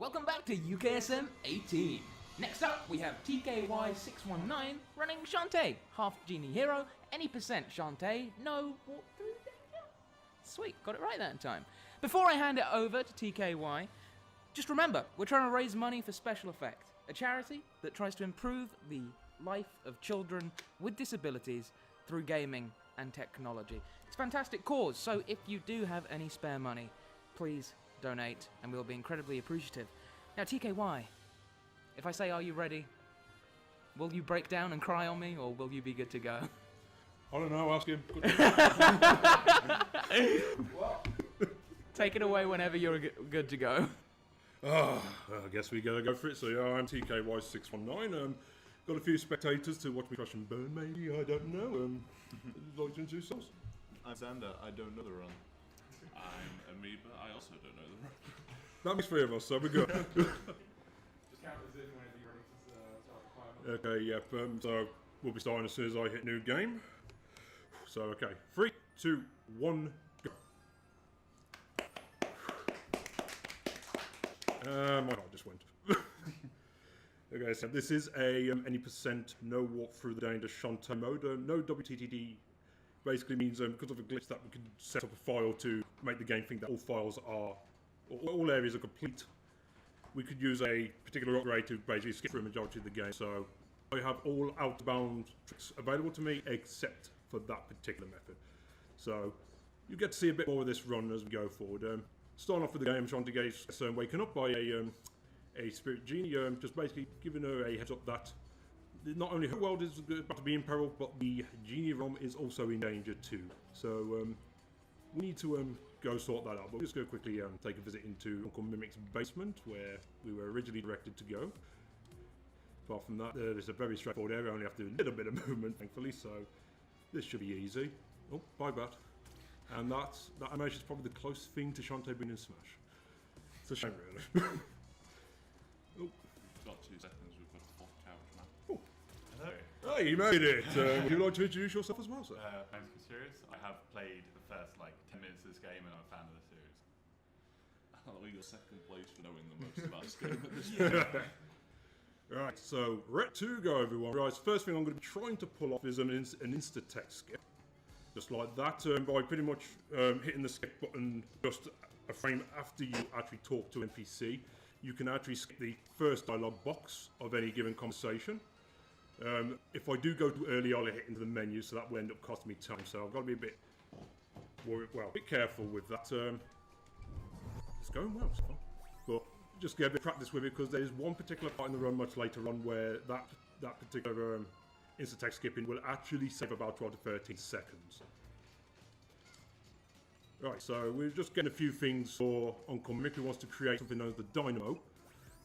welcome back to UKSM 18. Next up, we have Tky619 running Shantae, Half-Genie hero, any percent Shantae, no walk-through danger. Sweet, got it right that time. Before I hand it over to TKY, just remember, we're trying to raise money for Special Effect, a charity that tries to improve the life of children with disabilities through gaming and technology. It's a fantastic cause, so if you do have any spare money, please donate, and we'll be incredibly appreciative. Now, TKY, if I say, are you ready? Will you break down and cry on me, or will you be good to go? I don't know, ask him. Take it away whenever you're good to go. I guess we gotta go for it. So yeah, I'm Tky619. Got a few spectators to watch me crash and burn, maybe, I don't know. Would you like to introduce yourselves? I'm Xander, I don't know the run. I'm Amoeba, I also don't know the run. That makes three of us, so we're good. Just count as in whenever you're ready to start the timer. Okay, yep, so we'll be starting as soon as I hit new game. So, okay, 3, 2, 1, go. My heart just went. Okay, so this is a any percent no walk through the danger Shantae mode. No WTTD basically means because of a glitch that we can set up a file to make the game think that all files are, all areas are complete. We could use a particular upgrade to basically skip through a majority of the game. So I have all outbound tricks available to me except for that particular method. So you get to see a bit more of this run as we go forward. Starting off with the game, Shantae waking up by a spirit genie, just basically giving her a heads up that not only her world is about to be in peril, but the genie realm is also in danger too. So we need to go sort that out. But we'll just go quickly take a visit into Uncle Mimic's basement, where we were originally directed to go. Apart from that, it's a very straightforward area. I only have to do a little bit of movement, thankfully, so this should be easy. Oh, bye, Bat. And that animation is probably the closest thing to Shantae being in Smash. It's a shame, really. Oh. We've got 2 seconds, we've got a 4th couch now. Oh. Hello. Hey, you made it! Would you like to introduce yourself as well, sir? I'm Serious. I have played the first 10 minutes of this game and I'm a fan of the series. Oh, you're second place for knowing the most about this game at this point. Right, so ready to go, everyone. Right, first thing I'm going to be trying to pull off is an insta-text skip. Just like that, by pretty much hitting the skip button just a frame after you actually talk to an NPC, you can actually skip the first dialogue box of any given conversation. If I do go too early, I'll hit into the menu, so that will end up costing me time. So I've got to be a bit careful with that. It's going well, so. But just get a bit of practice with it, because there's one particular part in the run much later on where that particular insta-text skipping will actually save about 12 to 13 seconds. Right, so we're just getting a few things for Uncle Mick, who wants to create something known as the Dynamo,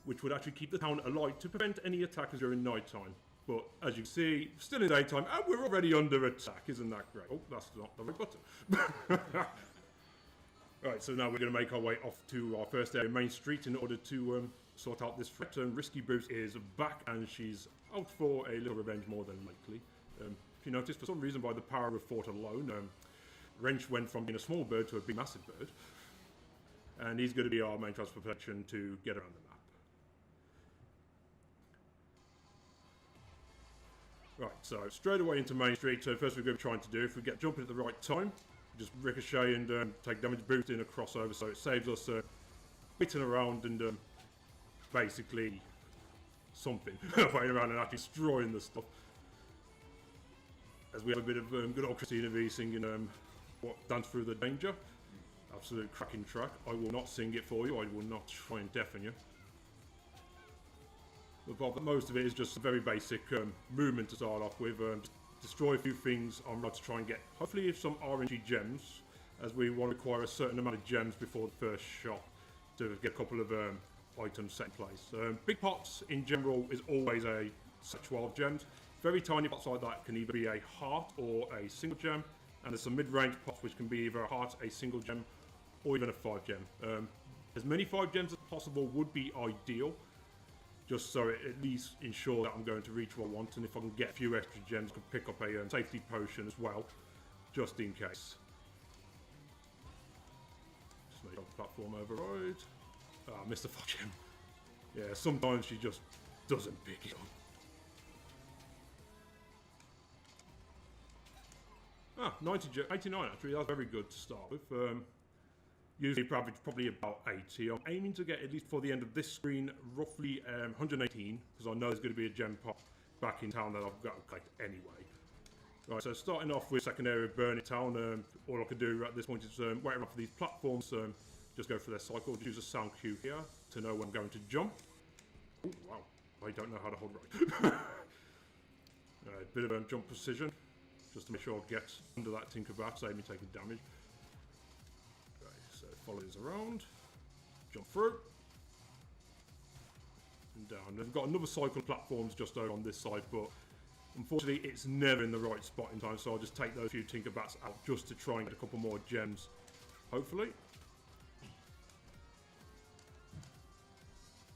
which would actually keep the town alight to prevent any attackers during night time. But as you can see, still in daytime, and we're already under attack. Isn't that great? Oh, that's not the right button. Right, so now we're going to make our way off to our first area, Main Street, in order to sort out this threat. Risky Boots is back, and she's out for a little revenge, more than likely. If you notice, for some reason, by the power of thought alone, Wrench went from being a small bird to a big massive bird. And he's going to be our main transfer protection to get around the map. Right, so straight away into Main Street. So first we're going to be trying to do, if we get jumping at the right time, just ricochet and take damage boost in a crossover, so it saves us waiting around and basically something, waiting around and actually destroying the stuff. As we have a bit of good old Christina V singing what Dance Through the Danger. Absolute cracking track. I will not sing it for you, I will not try and deafen you. But most of it is just a very basic movement to start off with. Destroy a few things on road to try and get, hopefully, some RNG gems, as we want to require a certain amount of gems before the first shot to get a couple of items set in place. Big pots in general is always a set 12 gems. Very tiny pots like that can either be a heart or a single gem, and there's some mid-range pots which can be either a heart, a single gem, or even a 5 gem. As many 5 gems as possible would be ideal, just so it at least ensure that I'm going to reach what I want, and if I can get a few extra gems, I can pick up a safety potion as well, just in case. Just make up the platform override. Ah, missed the 5 gem. Yeah, sometimes she just doesn't pick it up. Ah, 89 actually, that's very good to start with. Usually probably about 80. I'm aiming to get, at least for the end of this screen, roughly 118, because I know there's going to be a gem pop back in town that I've got to collect anyway. Right, so starting off with second area of Burning Town, all I can do at this point is wait around for these platforms, just go for their cycle, use a sound cue here to know when I'm going to jump. Oh, wow, I don't know how to hold right. Bit of jump precision, just to make sure I get under that Tinkerbat, save me taking damage. Right, so follow this around, jump through, and down. And we've got another cycle of platforms just over on this side, but unfortunately it's never in the right spot in time, so I'll just take those few Tinkerbats out just to try and get a couple more gems, hopefully.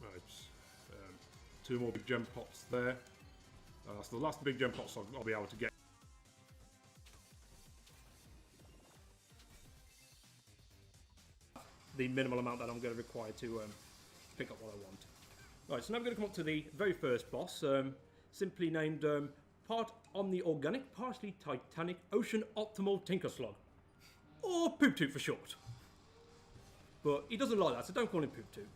Right, 2 more big gem pots there. That's the last big gem pots I'll be able to get. The minimal amount that I'm going to require to pick up what I want. Right, so now we're going to come up to the very first boss, simply named Part Omni-Organic, Partially Titanic Ocean Optimal Tinker Slug, or Poop Toot for short. But he doesn't like that, so don't call him Poop Toot.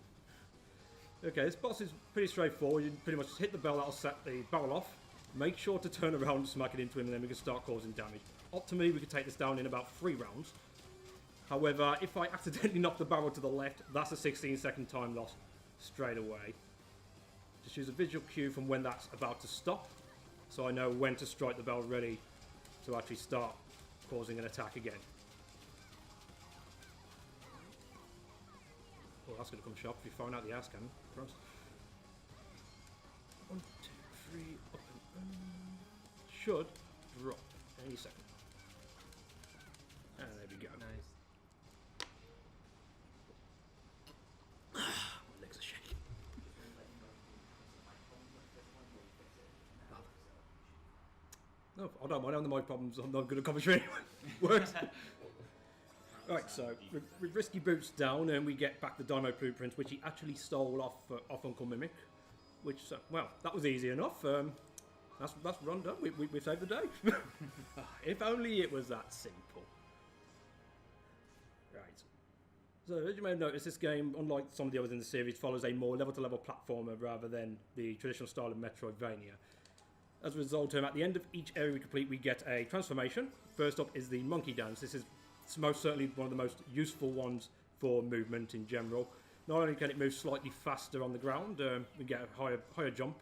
Okay, this boss is pretty straightforward. You pretty much just hit the bell, that'll set the barrel off. Make sure to turn around and smack it into him, and then we can start causing damage. Optimally, we can take this down in about 3 rounds. However, if I accidentally knock the barrel to the left, that's a 16-second time loss straight away. Just use a visual cue from when that's about to stop, so I know when to strike the bell ready to actually start causing an attack again. Oh, that's going to come sharp if you find out the ass cannon. 1, 2, 3, up and should drop any second. And there we go. Nice. My legs are shaking. No, I don't mind having the mic problems. I'm not good at commentary anyway. Works. Right, so with Risky Boots down, and we get back the Dynamo Blueprints, which he actually stole off Uncle Mimic. Which, well, that was easy enough. That's run done. We saved the day. If only it was that simple. Right. So, as you may have noticed, this game, unlike some of the others in the series, follows a more level-to-level platformer rather than the traditional style of Metroidvania. As a result, at the end of each area we complete, we get a transformation. First up is the Monkey Dance. This is most certainly one of the most useful ones for movement in general. Not only can it move slightly faster on the ground, we get a higher jump,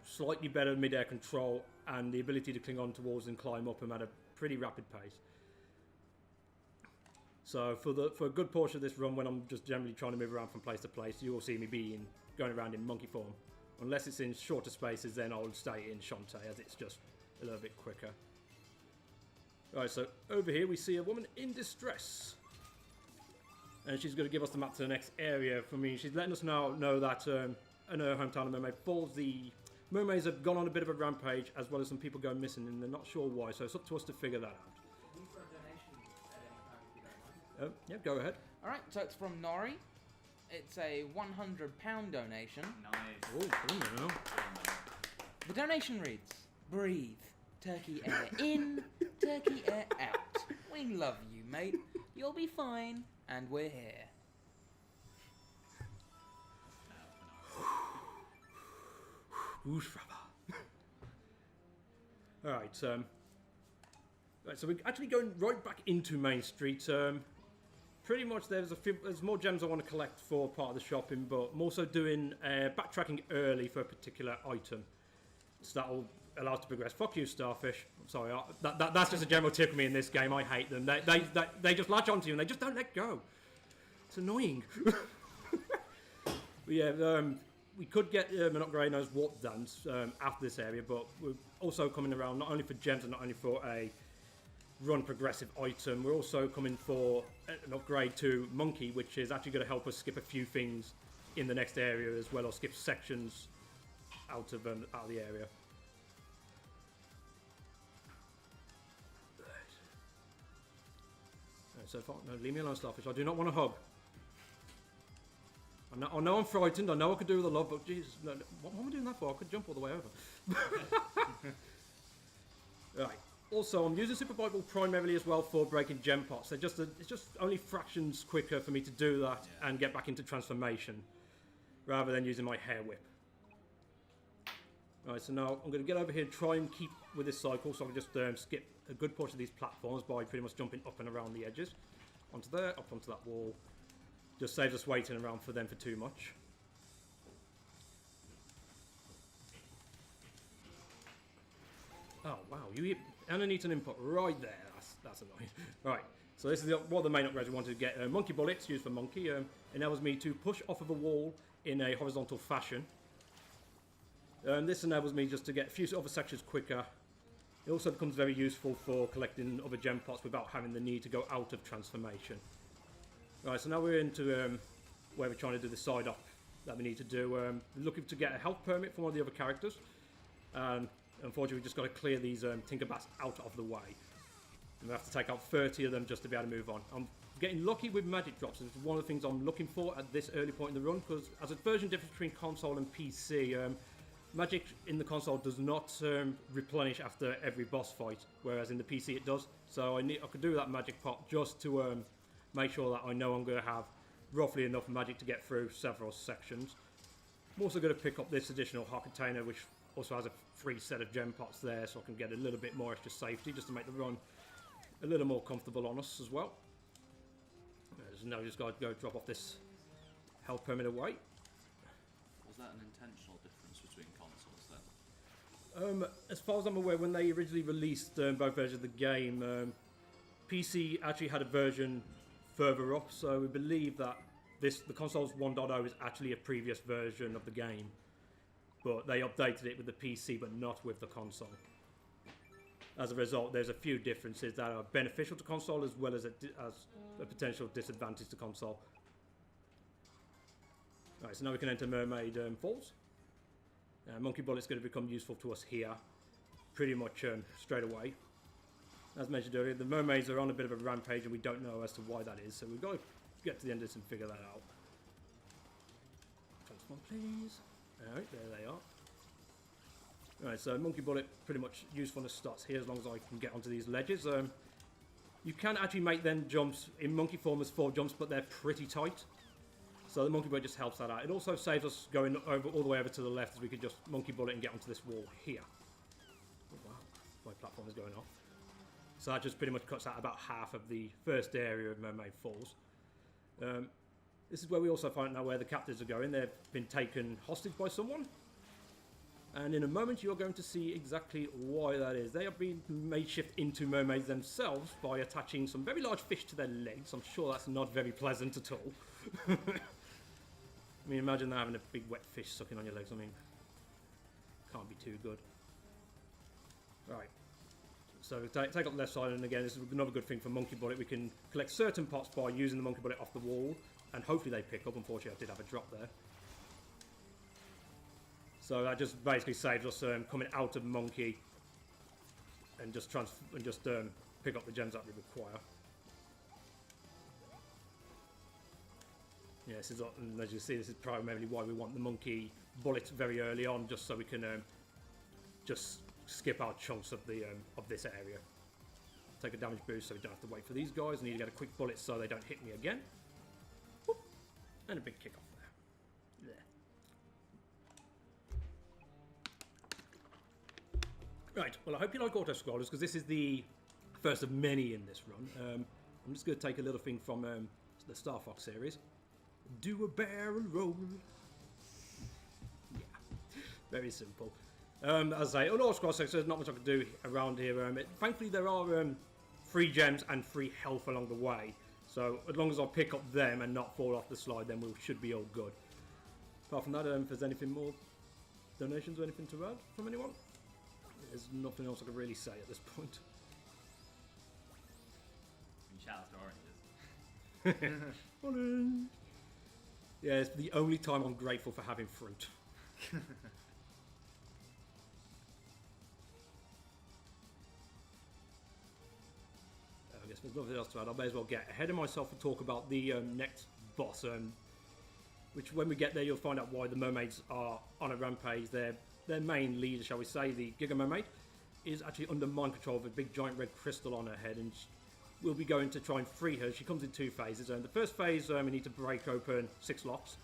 slightly better mid-air control, and the ability to cling on to walls and climb up them at a pretty rapid pace. So for a good portion of this run, when I'm just generally trying to move around from place to place, you will see me going around in monkey form. Unless it's in shorter spaces, then I'll stay in Shantae, as it's just a little bit quicker. Right, so over here we see a woman in distress. And she's going to give us the map to the next area. For me, she's letting us know that in her hometown of Mermaid Falls, the mermaids have gone on a bit of a rampage, as well as some people going missing, and they're not sure why. So it's up to us to figure that out. Yeah, go ahead. Alright, so it's from Nori. It's a £100 donation. Nice. Oh, come on. The donation reads, breathe, turkey air in, turkey air out. We love you, mate. You'll be fine, and we're here. Whoosh, Alright, right, so we're actually going right back into Main Street. Pretty much there's more gems I want to collect for part of the shopping, but I'm also doing backtracking early for a particular item. So that'll allow us to progress. Fuck you, Starfish. I'm sorry, that's just a general tip of me in this game. I hate them. They just latch onto you and they just don't let go. It's annoying. But yeah, we could get an upgrade known as Warp Dance after this area, but we're also coming around not only for gems and not only for a run progressive item. We're also coming for an upgrade to Monkey, which is actually going to help us skip a few things in the next area as well, or skip sections out of the area. So far, no, leave me alone, Starfish. I do not want to hug. I know I'm frightened, I know I could do with a lot, but Jesus, no, what am I doing that for? I could jump all the way over. Right. Also, I'm using Super Bible primarily as well for breaking gem pots. It's just only fractions quicker for me to do that and get back into transformation, rather than using my hair whip. Right, so now I'm going to get over here and try and keep with this cycle, so I can just skip a good portion of these platforms by pretty much jumping up and around the edges. Onto there, up onto that wall. Just saves us waiting around for them for too much. Oh wow, Anna needs an input right there. That's annoying. Right, so this is one of the main upgrades we wanted to get. Monkey bullets, used for monkey, enables me to push off of a wall in a horizontal fashion. This enables me just to get a few other sections quicker. It also becomes very useful for collecting other gem pots without having the need to go out of transformation. Right, so now we're into where we're trying to do the side up that we need to do. Looking to get a health permit from one of the other characters. Unfortunately, we've just got to clear these Tinkerbats out of the way. And we have to take out 30 of them just to be able to move on. I'm getting lucky with magic drops. It's one of the things I'm looking for at this early point in the run, because as a version difference between console and PC, magic in the console does not replenish after every boss fight, whereas in the PC it does. So I could do that magic pot just to make sure that I know I'm going to have roughly enough magic to get through several sections. I'm also going to pick up this additional hot container, which also has a free set of gem pots there, so I can get a little bit more extra safety, just to make the run a little more comfortable on us as well. So now we just got to go drop off this health permit away. Was that an intentional difference between consoles then? As far as I'm aware, when they originally released both versions of the game, PC actually had a version further up, so we believe that the console's 1.0 is actually a previous version of the game, but they updated it with the PC but not with the console. As a result, there's a few differences that are beneficial to console as well as a potential disadvantage to console. Right, so now we can enter Mermaid Falls. Monkey Bullet's going to become useful to us here pretty much straight away. As mentioned earlier, the mermaids are on a bit of a rampage and we don't know as to why that is, so we've got to get to the end of this and figure that out. Transform, please. Alright, there they are. Right, so Monkey Bullet pretty much usefulness starts here as long as I can get onto these ledges. You can actually make then jumps in monkey form as 4 jumps, but they're pretty tight. So the Monkey Bullet just helps that out. It also saves us going all the way over to the left, as we could just Monkey Bullet and get onto this wall here. Oh, wow, my platform is going off. So that just pretty much cuts out about half of the first area of Mermaid Falls. This is where we also find out where the captives are going. They've been taken hostage by someone. And in a moment you're going to see exactly why that is. They have been made shift into mermaids themselves by attaching some very large fish to their legs. I'm sure that's not very pleasant at all. I mean, imagine having a big wet fish sucking on your legs. I mean, can't be too good. Right. So take up the left side, and again, this is another good thing for Monkey Bullet. We can collect certain pots by using the Monkey Bullet off the wall, and hopefully they pick up. Unfortunately, I did have a drop there. So that just basically saves us coming out of Monkey and just pick up the gems that we require. Yeah, this is, and as you see, this is primarily why we want the Monkey Bullet very early on, just so we can just skip out chunks of this area. Take a damage boost so we don't have to wait for these guys. I need to get a quick bullet so they don't hit me again. Whoop. And a big kick off there. There. Right, well I hope you like auto-scrollers, because this is the first of many in this run. I'm just going to take a little thing from the Star Fox series. Do a barrel roll. Yeah, very simple. As I say, on auto-scroll section, there's not much I can do around here. Thankfully there are free gems and free health along the way. So as long as I pick up them and not fall off the slide, then we should be all good. Apart from that, if there's anything more, donations or anything to add from anyone? There's nothing else I can really say at this point. Shout out to oranges. Orange. Yeah, it's the only time I'm grateful for having fruit. I guess there's nothing else to add. I may as well get ahead of myself and talk about the next boss. which when we get there you'll find out why the mermaids are on a rampage. Their main leader, shall we say, the Giga Mermaid, is actually under mind control with a big giant red crystal on her head, and we'll be going to try and free her. She comes in 2 phases. The first phase we need to break open 6 locks,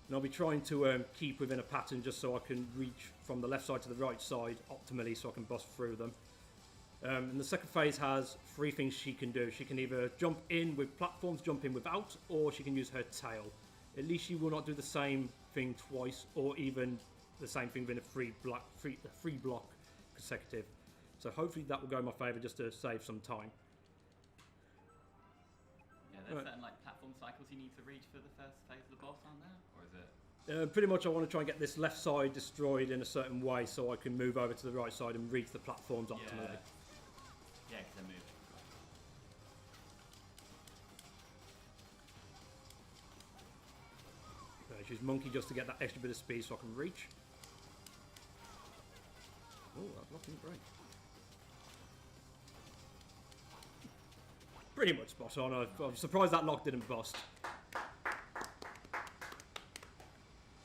and I'll be trying to keep within a pattern just so I can reach from the left side to the right side optimally so I can bust through them. And the second phase has 3 things she can do. She can either jump in with platforms, jump in without, or she can use her tail. At least she will not do the same thing twice, or even the same thing within a free block consecutive. So hopefully that will go in my favour just to save some time. Yeah, there's certain like platform cycles you need to reach for the first phase of the boss, aren't there? Or is it? Pretty much I want to try and get this left side destroyed in a certain way so I can move over to the right side and reach the platforms optimally. Yeah, because they're moving. Use monkey just to get that extra bit of speed so I can reach. Oh, that block didn't break. Pretty much spot on. I'm surprised that lock didn't bust.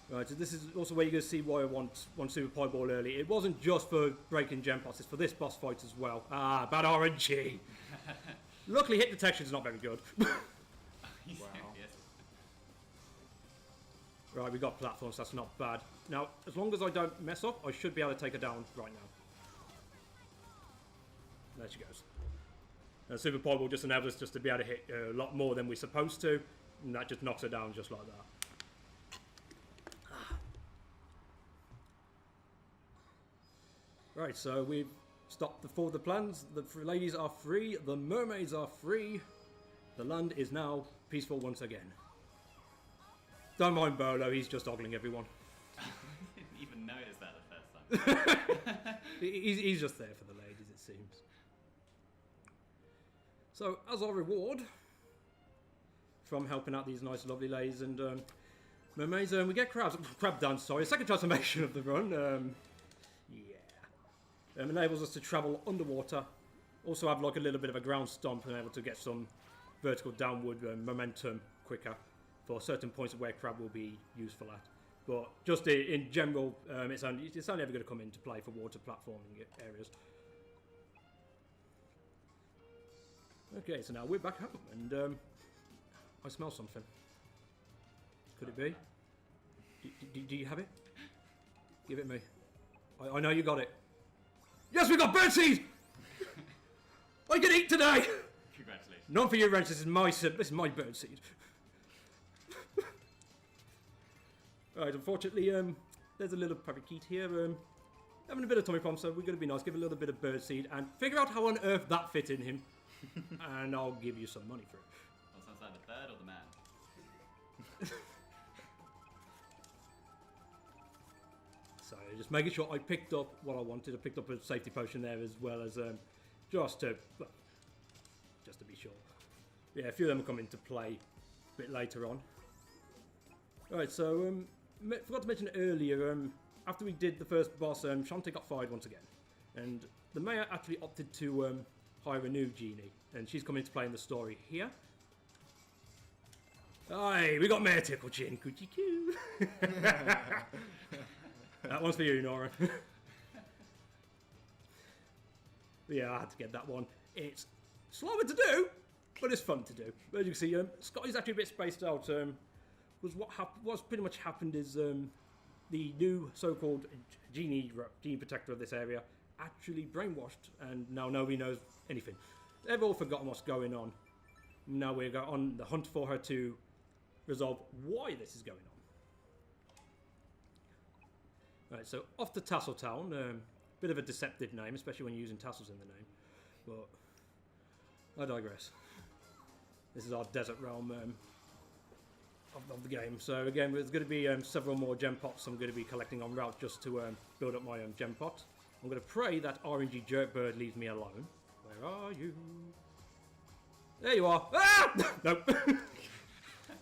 Right, so this is also where you're going to see why I want one Super Pie Ball early. It wasn't just for breaking gem pots, it's for this boss fight as well. Ah, bad RNG. Luckily, hit detection is not very good. Wow. Right, we got platforms, that's not bad. Now, as long as I don't mess up, I should be able to take her down right now. There she goes. And Super Pie Ball just enables us just to be able to hit a lot more than we're supposed to, and that just knocks her down just like that. Right, so we've stopped the plans. The ladies are free, the mermaids are free. The land is now peaceful once again. Don't mind Bolo, he's just ogling everyone. I didn't even notice that the first time. He's just there for the ladies, it seems. So, as our reward from helping out these nice, lovely ladies and mermaids, we get crab dance. Sorry, second transformation of the run. Enables us to travel underwater. Also have like a little bit of a ground stomp and able to get some vertical downward momentum quicker for certain points where crab will be useful at. But just in general, it's only ever going to come into play for water platforming areas. Okay, so now we're back home, and I smell something. Could it be? Do you have it? Give it me. I know you got it. Yes, we got birdseed! I can eat today! Congratulations. Not for you, Wrench, this is my birdseed. Alright, unfortunately, there's a little parakeet here, having a bit of tummy problem, so we're going to be nice, give a little bit of birdseed, and figure out how on earth that fit in him, and I'll give you some money for it. Well, sounds like the bird or the man? So, just making sure I picked up what I wanted. I picked up a safety potion there as well as, just to be sure. Yeah, a few of them will come into play a bit later on. Alright, so, forgot to mention earlier, after we did the first boss, Shantae got fired once again. And the mayor actually opted to hire a new genie, and she's coming into play in the story here. Aye, we got Mayor Tickle Chin, coochie coo. That one's for you, Nora. Yeah, I had to get that one. It's slower to do, but it's fun to do. As you can see, Scotty's actually a bit spaced out. What's pretty much happened is the new so-called genie protector of this area actually brainwashed, and now nobody knows anything. They've all forgotten what's going on. Now we're on the hunt for her to resolve why this is going on. Right, so off to Tasseltown. Bit of a deceptive name, especially when you're using tassels in the name. But I digress. This is our desert realm of the game. So again, there's going to be several more gem pots I'm going to be collecting en route just to build up my gem pot. I'm going to pray that RNG Jerkbird leaves me alone. Where are you? There you are. Ah! Nope.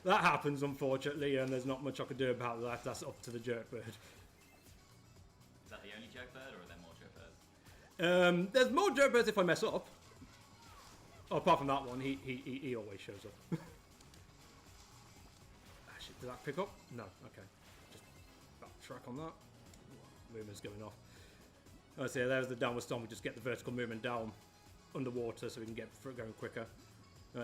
That happens, unfortunately, and there's not much I can do about that. That's up to the Jerkbird. Is that the only Jerkbird, or are there more Jerkbirds? There's more Jerkbirds if I mess up. Oh, apart from that one, he always shows up. Did that pick up? No. Okay. Just backtrack on that. Movement's going off. Oh, so there's the downward stomp. We just get the vertical movement down underwater so we can get going quicker.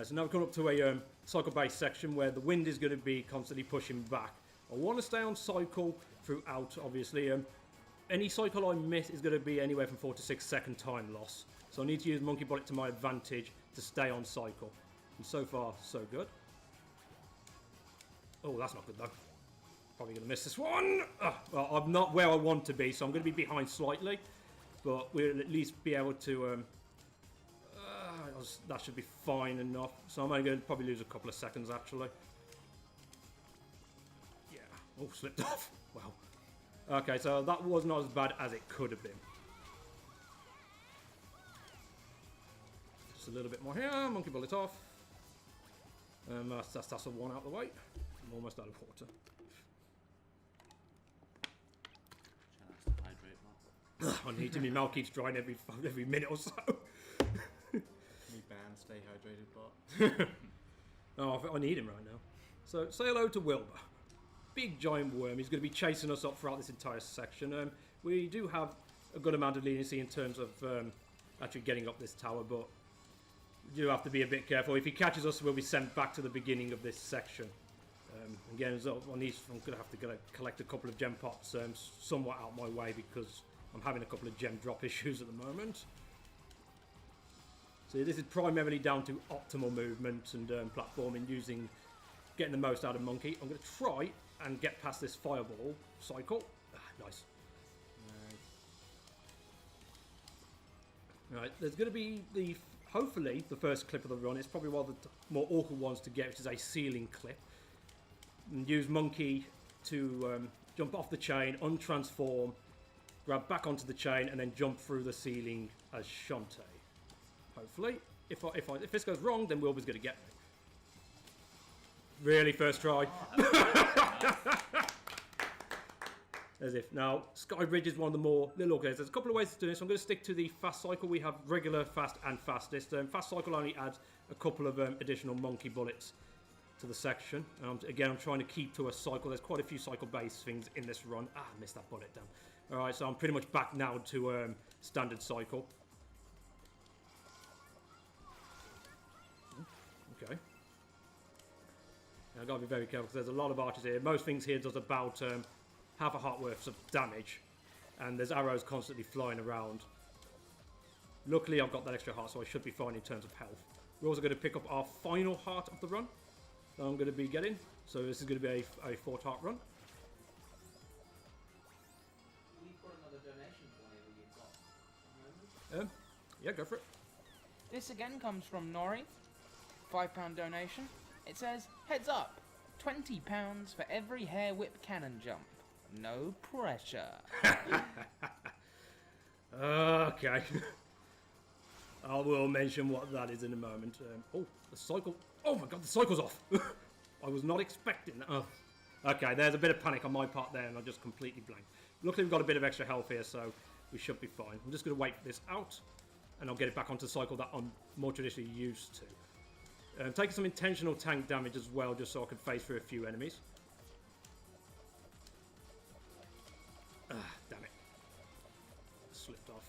So now we've come up to a cycle-based section where the wind is going to be constantly pushing back. I want to stay on cycle throughout, obviously. Any cycle I miss is going to be anywhere from 4 to 6 second time loss. So I need to use Monkey Bullet to my advantage to stay on cycle. And so far, so good. Oh, that's not good though. Probably going to miss this one. Well, I'm not where I want to be, so I'm going to be behind slightly. But we'll at least be able to... that should be fine enough. So I'm only going to probably lose a couple of seconds, actually. Yeah. Oh, slipped off. Wow. Okay, so that was not as bad as it could have been. Just a little bit more here. Monkey Bullet off. That's a one out of the way. I'm almost out of water. I need to. My mouth keeps drying every minute or so. Me band, stay hydrated, but. Oh, I need him right now. So say hello to Wilbur. Big giant worm. He's going to be chasing us up throughout this entire section. We do have a good amount of leniency in terms of actually getting up this tower, but we do have to be a bit careful. If he catches us, we'll be sent back to the beginning of this section. Again, on these, I'm going to have to collect a couple of gem pots somewhat out my way because I'm having a couple of gem drop issues at the moment. So this is primarily down to optimal movement and platforming, getting the most out of Monkey. I'm going to try and get past this fireball cycle. Nice. Right, there's going to be hopefully the first clip of the run. It's probably one of the more awkward ones to get, which is a ceiling clip. And use Monkey to jump off the chain, untransform, grab back onto the chain, and then jump through the ceiling as Shantae. Hopefully. If this goes wrong, then Wilbur's going to get me. Really, first try. As if. Now, Sky Bridge is one of the more little awkward. There's a couple of ways to do this. I'm going to stick to the fast cycle. We have regular, fast, and fastest. Fast cycle only adds a couple of additional Monkey Bullets to the section. Again, I'm trying to keep to a cycle. There's quite a few cycle-based things in this run. I missed that bullet down. Alright, so I'm pretty much back now to standard cycle. Okay. Now I've got to be very careful because there's a lot of archers here. Most things here does about half a heart worth of damage. And there's arrows constantly flying around. Luckily, I've got that extra heart, so I should be fine in terms of health. We're also going to pick up our final heart of the run that I'm going to be getting. So this is going to be a 4th heart run. We've got another donation for you that you've got. Yeah, go for it. This again comes from Nori. £5 donation. It says, heads up, £20 for every hair whip cannon jump. No pressure. Okay. I will mention what that is in a moment. Oh, the cycle. Oh my god, the cycle's off. I was not expecting that. Oh. Okay, there's a bit of panic on my part there and I just completely blanked. Luckily we've got a bit of extra health here, so we should be fine. I'm just going to wait for this out and I'll get it back onto the cycle that I'm more traditionally used to. Taking some intentional tank damage as well, just so I can phase through a few enemies. Damn it. Slipped off.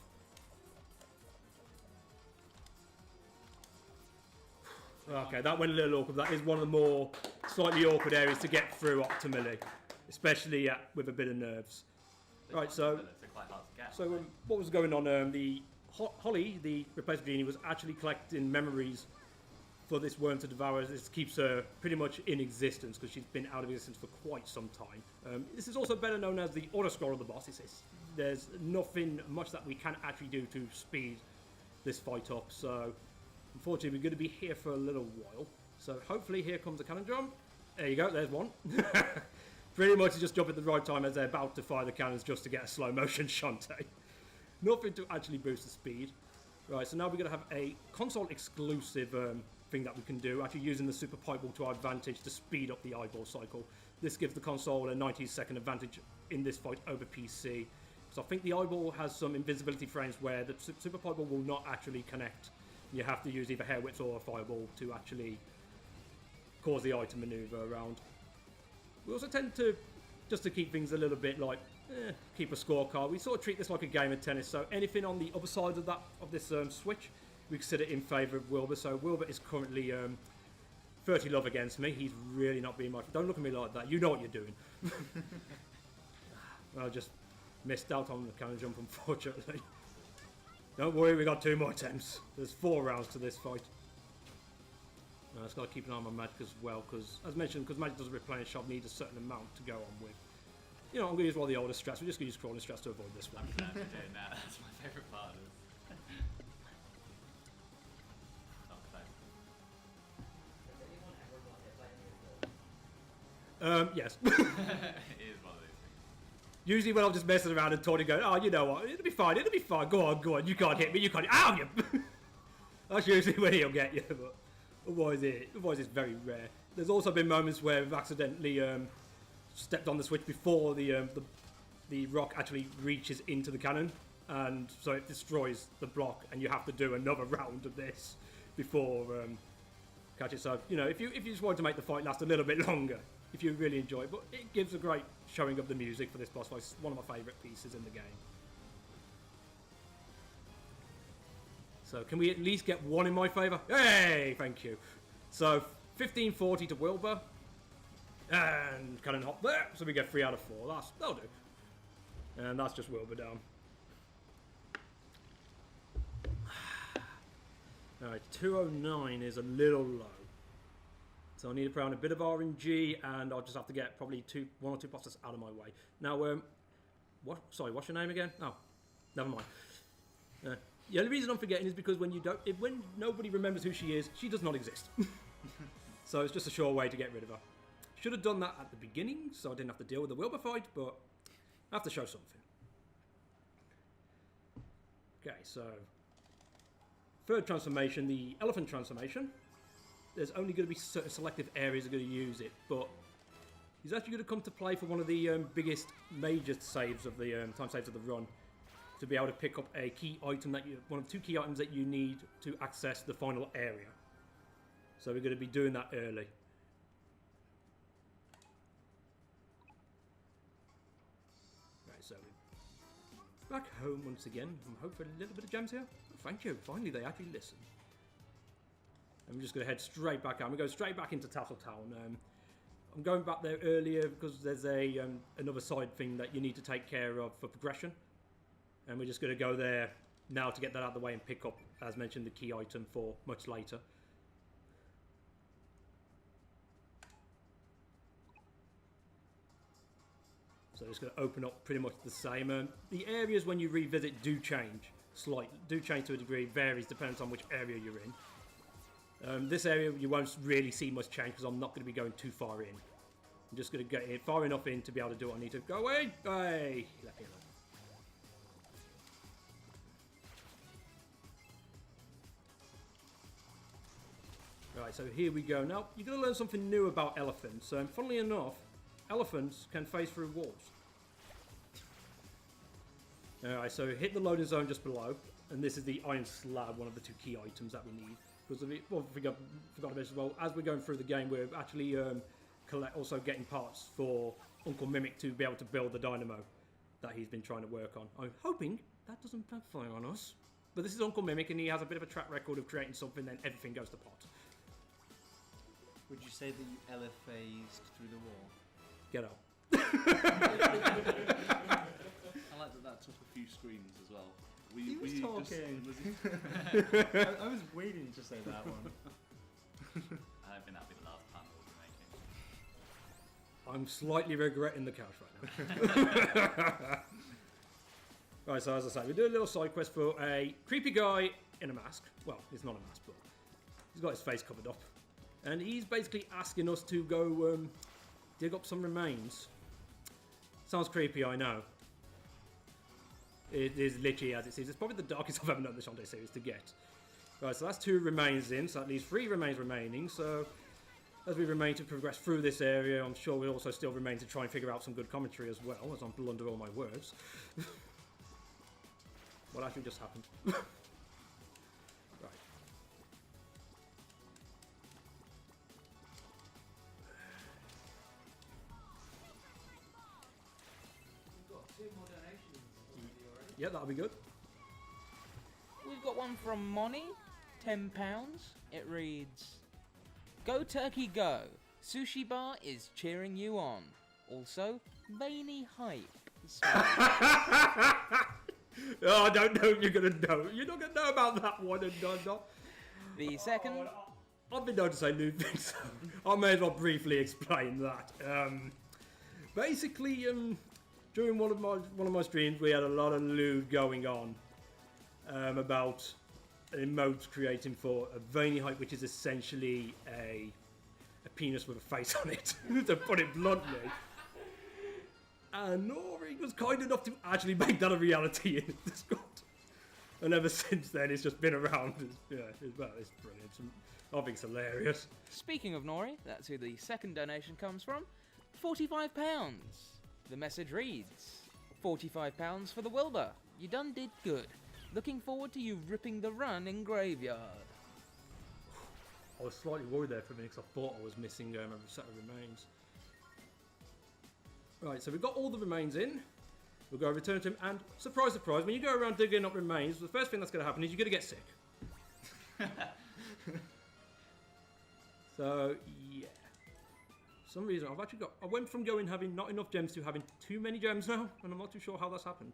Okay, that went a little awkward. That is one of the more slightly awkward areas to get through optimally, especially with a bit of nerves. Right, so what was going on? The Holly, the replacement genie, was actually collecting memories for this worm to devour. This keeps her pretty much in existence because she's been out of existence for quite some time. This is also better known as the auto-scroll of the boss. There's nothing much that we can actually do to speed this fight up, so unfortunately we're going to be here for a little while. So hopefully here comes a cannon jump. There you go, there's one. Pretty much just jump at the right time as they're about to fire the cannons just to get a slow motion Shantae. Nothing to actually boost the speed. Right, so now we're going to have a console exclusive thing that we can do, actually using the super pipe ball to our advantage to speed up the eyeball cycle. This gives the console a 90-second advantage in this fight over PC. So I think the eyeball has some invincibility frames where the super pipe ball will not actually connect. You have to use either hair whips or a fireball to actually cause the eye to maneuver around. We also tend to, just to keep things a little bit like, keep a scorecard. We sort of treat this like a game of tennis. So anything on the other side of this switch, we consider in favour of Wilbur. So Wilbur is currently 30 love against me. He's really not being my... Don't look at me like that. You know what you're doing. I just missed out on the cannon jump, unfortunately. Don't worry, we got 2 more attempts. There's 4 rounds to this fight. I just got to keep an eye on my magic as well, because, as mentioned, because magic doesn't replenish, shop needs a certain amount to go on with. You know, I'm going to use one of the older strats. We're just going to use crawling strats to avoid this one. I'm glad you're doing that. That's my favourite part of this. Not close. Yes. It is one of those things. Usually when I'm just messing around and talking, going, oh, you know what, it'll be fine, go on, you can't hit me, you can't, ow, you! That's usually when he'll get you, but otherwise it's very rare. There's also been moments where I've accidentally stepped on the switch before the rock actually reaches into the cannon, and so it destroys the block, and you have to do another round of this before catch it. So, you know, if you just want to make the fight last a little bit longer, if you really enjoy it, but it gives a great showing of the music for this boss fight. It's one of my favourite pieces in the game. So can we at least get 1 in my favour? Hey, thank you. So 1540 to Wilbur, and cannon hop there, so we get 3 out of 4. That'll do. And that's just Wilbur down. Alright, 209 is a little low. So I need to put on a bit of RNG, and I'll just have to get probably 1 or 2 bosses out of my way. Now, what's your name again? Oh, never mind. The only reason I'm forgetting is because when nobody remembers who she is, she does not exist. So it's just a sure way to get rid of her. Should have done that at the beginning, so I didn't have to deal with the Wilbur fight, but I have to show something. Okay, so 3rd transformation, the elephant transformation. There's only going to be certain selective areas that are going to use it, but he's actually going to come to play for one of the biggest major saves of the time saves of the run, to be able to pick up a key item one of 2 key items that you need to access the final area. So we're going to be doing that early. Right, so we're back home once again. I'm hoping for a little bit of gems here. Oh, thank you. Finally, they actually listen. I'm just going to head straight back out. I'm going to go straight back into Tasseltown. I'm going back there earlier because there's another side thing that you need to take care of for progression. And we're just going to go there now to get that out of the way and pick up, as mentioned, the key item for much later. So just going to open up pretty much the same. The areas when you revisit do change slightly, to a degree, varies depending on which area you're in. This area you won't really see much change because I'm not going to be going too far in. I'm just going to get in far enough in to be able to do what I need to. Go away! Hey! Let me alone. Right, so here we go. Now, you're going to learn something new about elephants. Funnily enough, elephants can phase through walls. Alright, so hit the loading zone just below. And this is the iron slab, one of the 2 key items that we need. Because of it, well, forgot about this as well. As we're going through the game, we're actually also getting parts for Uncle Mimic to be able to build the dynamo that he's been trying to work on. I'm hoping that doesn't backfire on us. But this is Uncle Mimic, and he has a bit of a track record of creating something, then everything goes to pot. Would you say that you LFA'd through the wall? Get out. I like that took a few screens as well. He was talking. I was waiting to say that one. I don't think that'll be the last time we'll be making. I'm slightly regretting the couch right now. Right, so as I say, we do a little side quest for a creepy guy in a mask. Well, it's not a mask, but he's got his face covered up. And he's basically asking us to go dig up some remains. Sounds creepy, I know. It is literally as it seems. It's probably the darkest I've ever known the Shantae series to get. Right, so that's 2 remains in, so that leaves 3 remains remaining. So as we remain to progress through this area, I'm sure we'll also still remain to try and figure out some good commentary as well, as I blunder all my words. What actually just happened? Right. Yeah, that'll be good. We've got one from Moni, £10. It reads, "Go Turkey Go! Sushi Bar is cheering you on. Also, veiny hype." Oh, I don't know if you're going to know. You're not going to know about that one and done. The second, I've been known to say new things. I may as well briefly explain that. Basically, during one of my streams, we had a lot of lewd going on about an emote creating for a veiny hype, which is essentially a penis with a face on it, to put it bluntly. And Nori was kind enough to actually make that a reality in Discord. And ever since then, it's just been around. It's brilliant. I think it's hilarious. speaking of Nori, that's who the second donation comes from, £45. The message reads, £45 for the Wilbur. You done did good. Looking forward to you ripping the run in Graveyard. I was slightly worried there for a minute because I thought I was missing a set of remains. Right, so we've got all the remains in. We'll go return to him, and surprise, surprise, when you go around digging up remains, the first thing that's going to happen is you're going to get sick. So, yeah. For some reason, I went from having not enough gems to having too many gems now, and I'm not too sure how that's happened.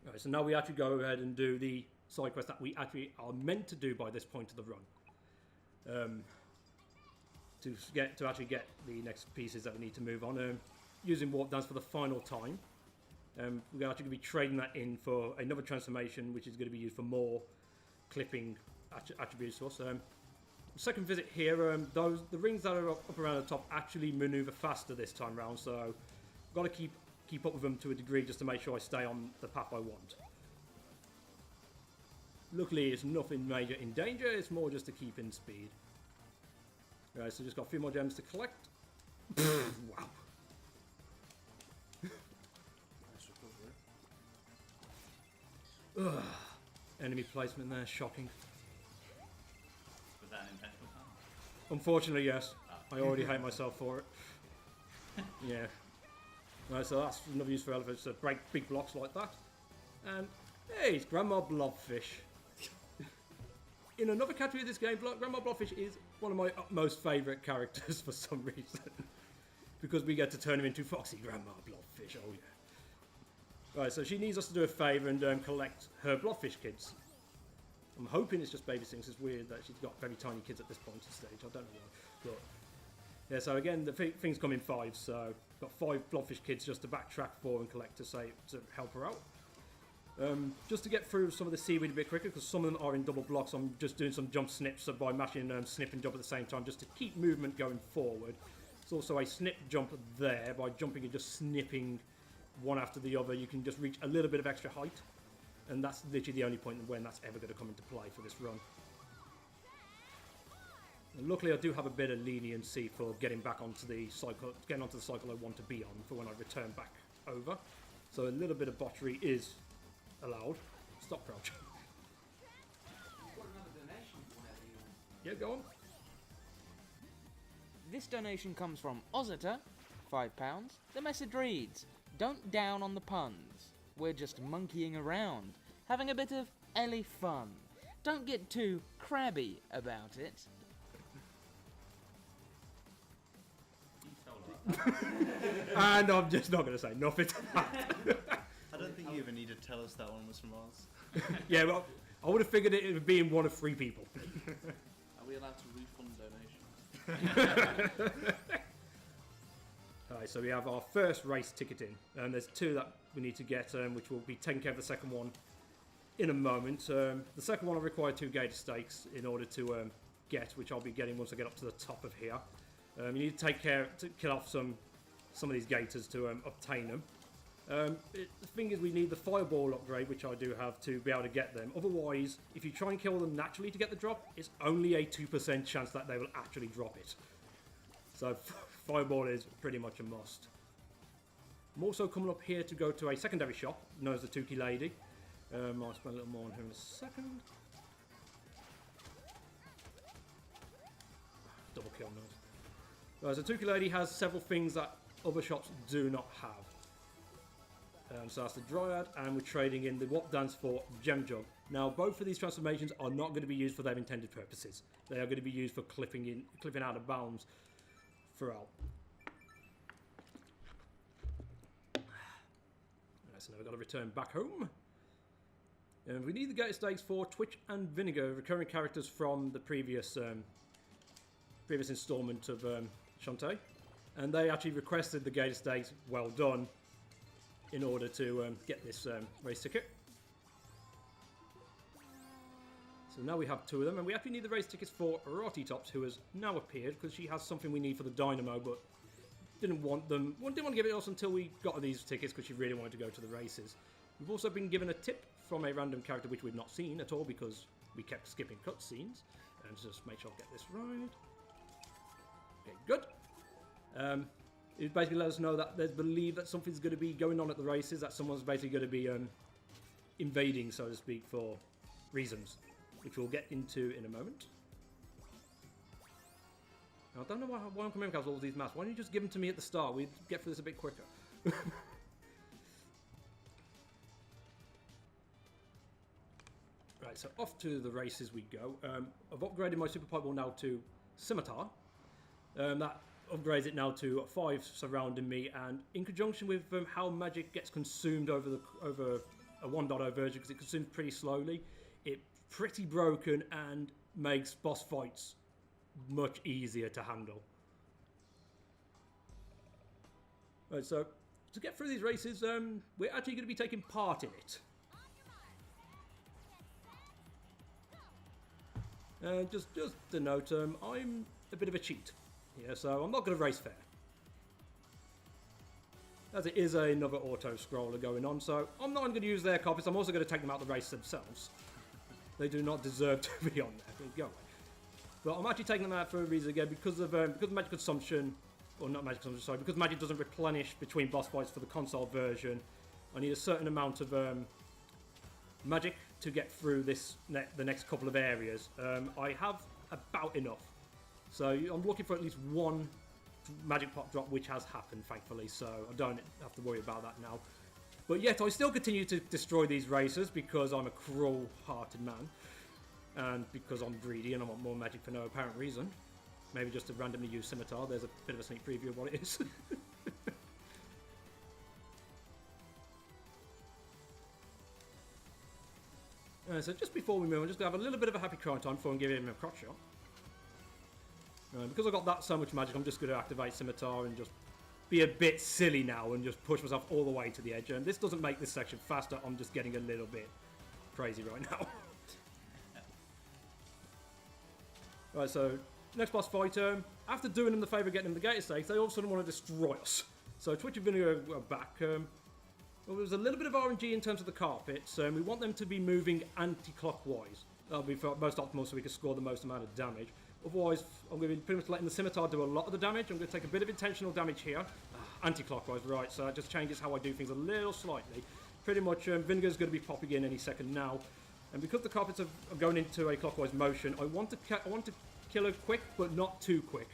Right, so now we actually go ahead and do the side quest that we actually are meant to do by this point of the run. To actually get the next pieces that we need to move on. Using warp dance for the final time. We're actually going to be trading that in for another transformation, which is going to be used for more clipping attributes to us. Second visit here, the rings that are up around the top actually maneuver faster this time round, so I've got to keep up with them to a degree just to make sure I stay on the path I want. Luckily, it's nothing major in danger, it's more just to keep in speed. Right, so just got a few more gems to collect. Wow. Nice recovery. Ugh. Enemy placement there, shocking. Was that an intentional time? Unfortunately, yes. I already hate myself for it. Yeah. Right, so that's another use for elephants, to break big blocks like that. And, hey, it's Grandma Blobfish. In another category of this game, Grandma Blobfish is one of my utmost favourite characters for some reason. Because we get to turn him into Foxy Grandma Blobfish, oh yeah. Right, so she needs us to do a favour and collect her Blobfish kids. I'm hoping it's just babysitting, it's weird that she's got very tiny kids at this point in the stage, I don't know why. But, yeah, so again, the things come in 5, so got 5 Blobfish kids just to backtrack for and collect to help her out. Just to get through some of the seaweed a bit quicker, because some of them are in double blocks, I'm just doing some jump snips by mashing snip and jump at the same time, just to keep movement going forward. There's also a snip jump there, by jumping and just snipping one after the other, you can just reach a little bit of extra height, and that's literally the only point when that's ever going to come into play for this run. And luckily I do have a bit of leniency for getting back onto the cycle, I want to be on for when I return back over. So a little bit of botchery is allowed. Stop crouch. Yeah, go on. This donation comes from Ozita, £5. The message reads, "Don't down on the puns. We're just monkeying around, having a bit of Ellie fun. Don't get too crabby about it." And I'm just not going to say nothing to that. I don't think you even need to tell us that one was from ours. Yeah, well, I would have figured it would be in one of 3 people. Are we allowed to refund donations? Alright, so we have our first race ticket in, and there's 2 that we need to get, which will be taking care of the second one in a moment. The second one will require 2 gator stakes in order to get, which I'll be getting once I get up to the top of here. You need to kill off some of these gators to obtain them. The thing is, we need the fireball upgrade, which I do have, to be able to get them. Otherwise, if you try and kill them naturally to get the drop, it's only a 2% chance that they will actually drop it. So fireball is pretty much a must. I'm also coming up here to go to a secondary shop, known as the Tky Lady. I'll spend a little more on her in a second. Double kill, nice. So Tky Lady has several things that other shops do not have. So that's the Dryad, and we're trading in the what stands for Gem Jug. Now, both of these transformations are not going to be used for their intended purposes. They are going to be used for clipping out of bounds throughout. Right, so now we've got to return back home. And we need the gator stakes for Twitch and Vinegar, recurring characters from the previous installment of Shantae. And they actually requested the gator stakes, well done, in order to get this race ticket. So now we have 2 of them, and we actually need the race tickets for Rotty Tops, who has now appeared because she has something we need for the Dynamo, but didn't want to give it to us until we got these tickets because she really wanted to go to the races. We've also been given a tip from a random character which we've not seen at all because we kept skipping cutscenes. And just make sure I get this right. Okay, good. It basically let us know that there's belief that something's going to be going on at the races, that someone's basically going to be invading, so to speak, for reasons, which we'll get into in a moment. Now, I don't know why I'm coming across all these maps. Why don't you just give them to me at the start? We'd get through this a bit quicker. Right, so off to the races we go. I've upgraded my Super Pipe Ball now to Scimitar. That upgrades it now to 5 surrounding me, and in conjunction with how magic gets consumed over a 1.0 version, because it consumes pretty slowly, it's pretty broken and makes boss fights much easier to handle. Right, so to get through these races, we're actually going to be taking part in it. Just to note, I'm a bit of a cheat. Yeah, so I'm not going to race fair. As it is another auto-scroller going on, so I'm not going to use their copies. I'm also going to take them out the race themselves. They do not deserve to be on there. Go away. But I'm actually taking them out for a reason again, because of magic consumption, or not magic consumption, sorry, because magic doesn't replenish between boss fights for the console version. I need a certain amount of magic to get through the next couple of areas. I have about enough. So I'm looking for at least 1 magic pot drop, which has happened, thankfully, so I don't have to worry about that now. But yet, I still continue to destroy these races because I'm a cruel-hearted man. And because I'm greedy and I want more magic for no apparent reason. Maybe just to randomly use Scimitar. There's a bit of a sneak preview of what it is. So just before we move, I'm just going to have a little bit of a happy cry time before I give him a crotch shot. Because I've got that so much magic, I'm just going to activate Scimitar and just be a bit silly now and just push myself all the way to the edge. And this doesn't make this section faster, I'm just getting a little bit crazy right now. Right, so next boss fight, after doing them the favour of getting them the gator stakes, they all of a sudden want to destroy us. So Twitch and Vinegar are back. Well, there's a little bit of RNG in terms of the carpets. We want them to be moving anti-clockwise. That'll be most optimal so we can score the most amount of damage. Otherwise, I'm going to be pretty much letting the Scimitar do a lot of the damage. I'm going to take a bit of intentional damage here. Anti-clockwise, right, so that just changes how I do things a little slightly. Pretty much, Vinegar's going to be popping in any second now. And because the carpets are going into a clockwise motion, I want to kill her quick, but not too quick.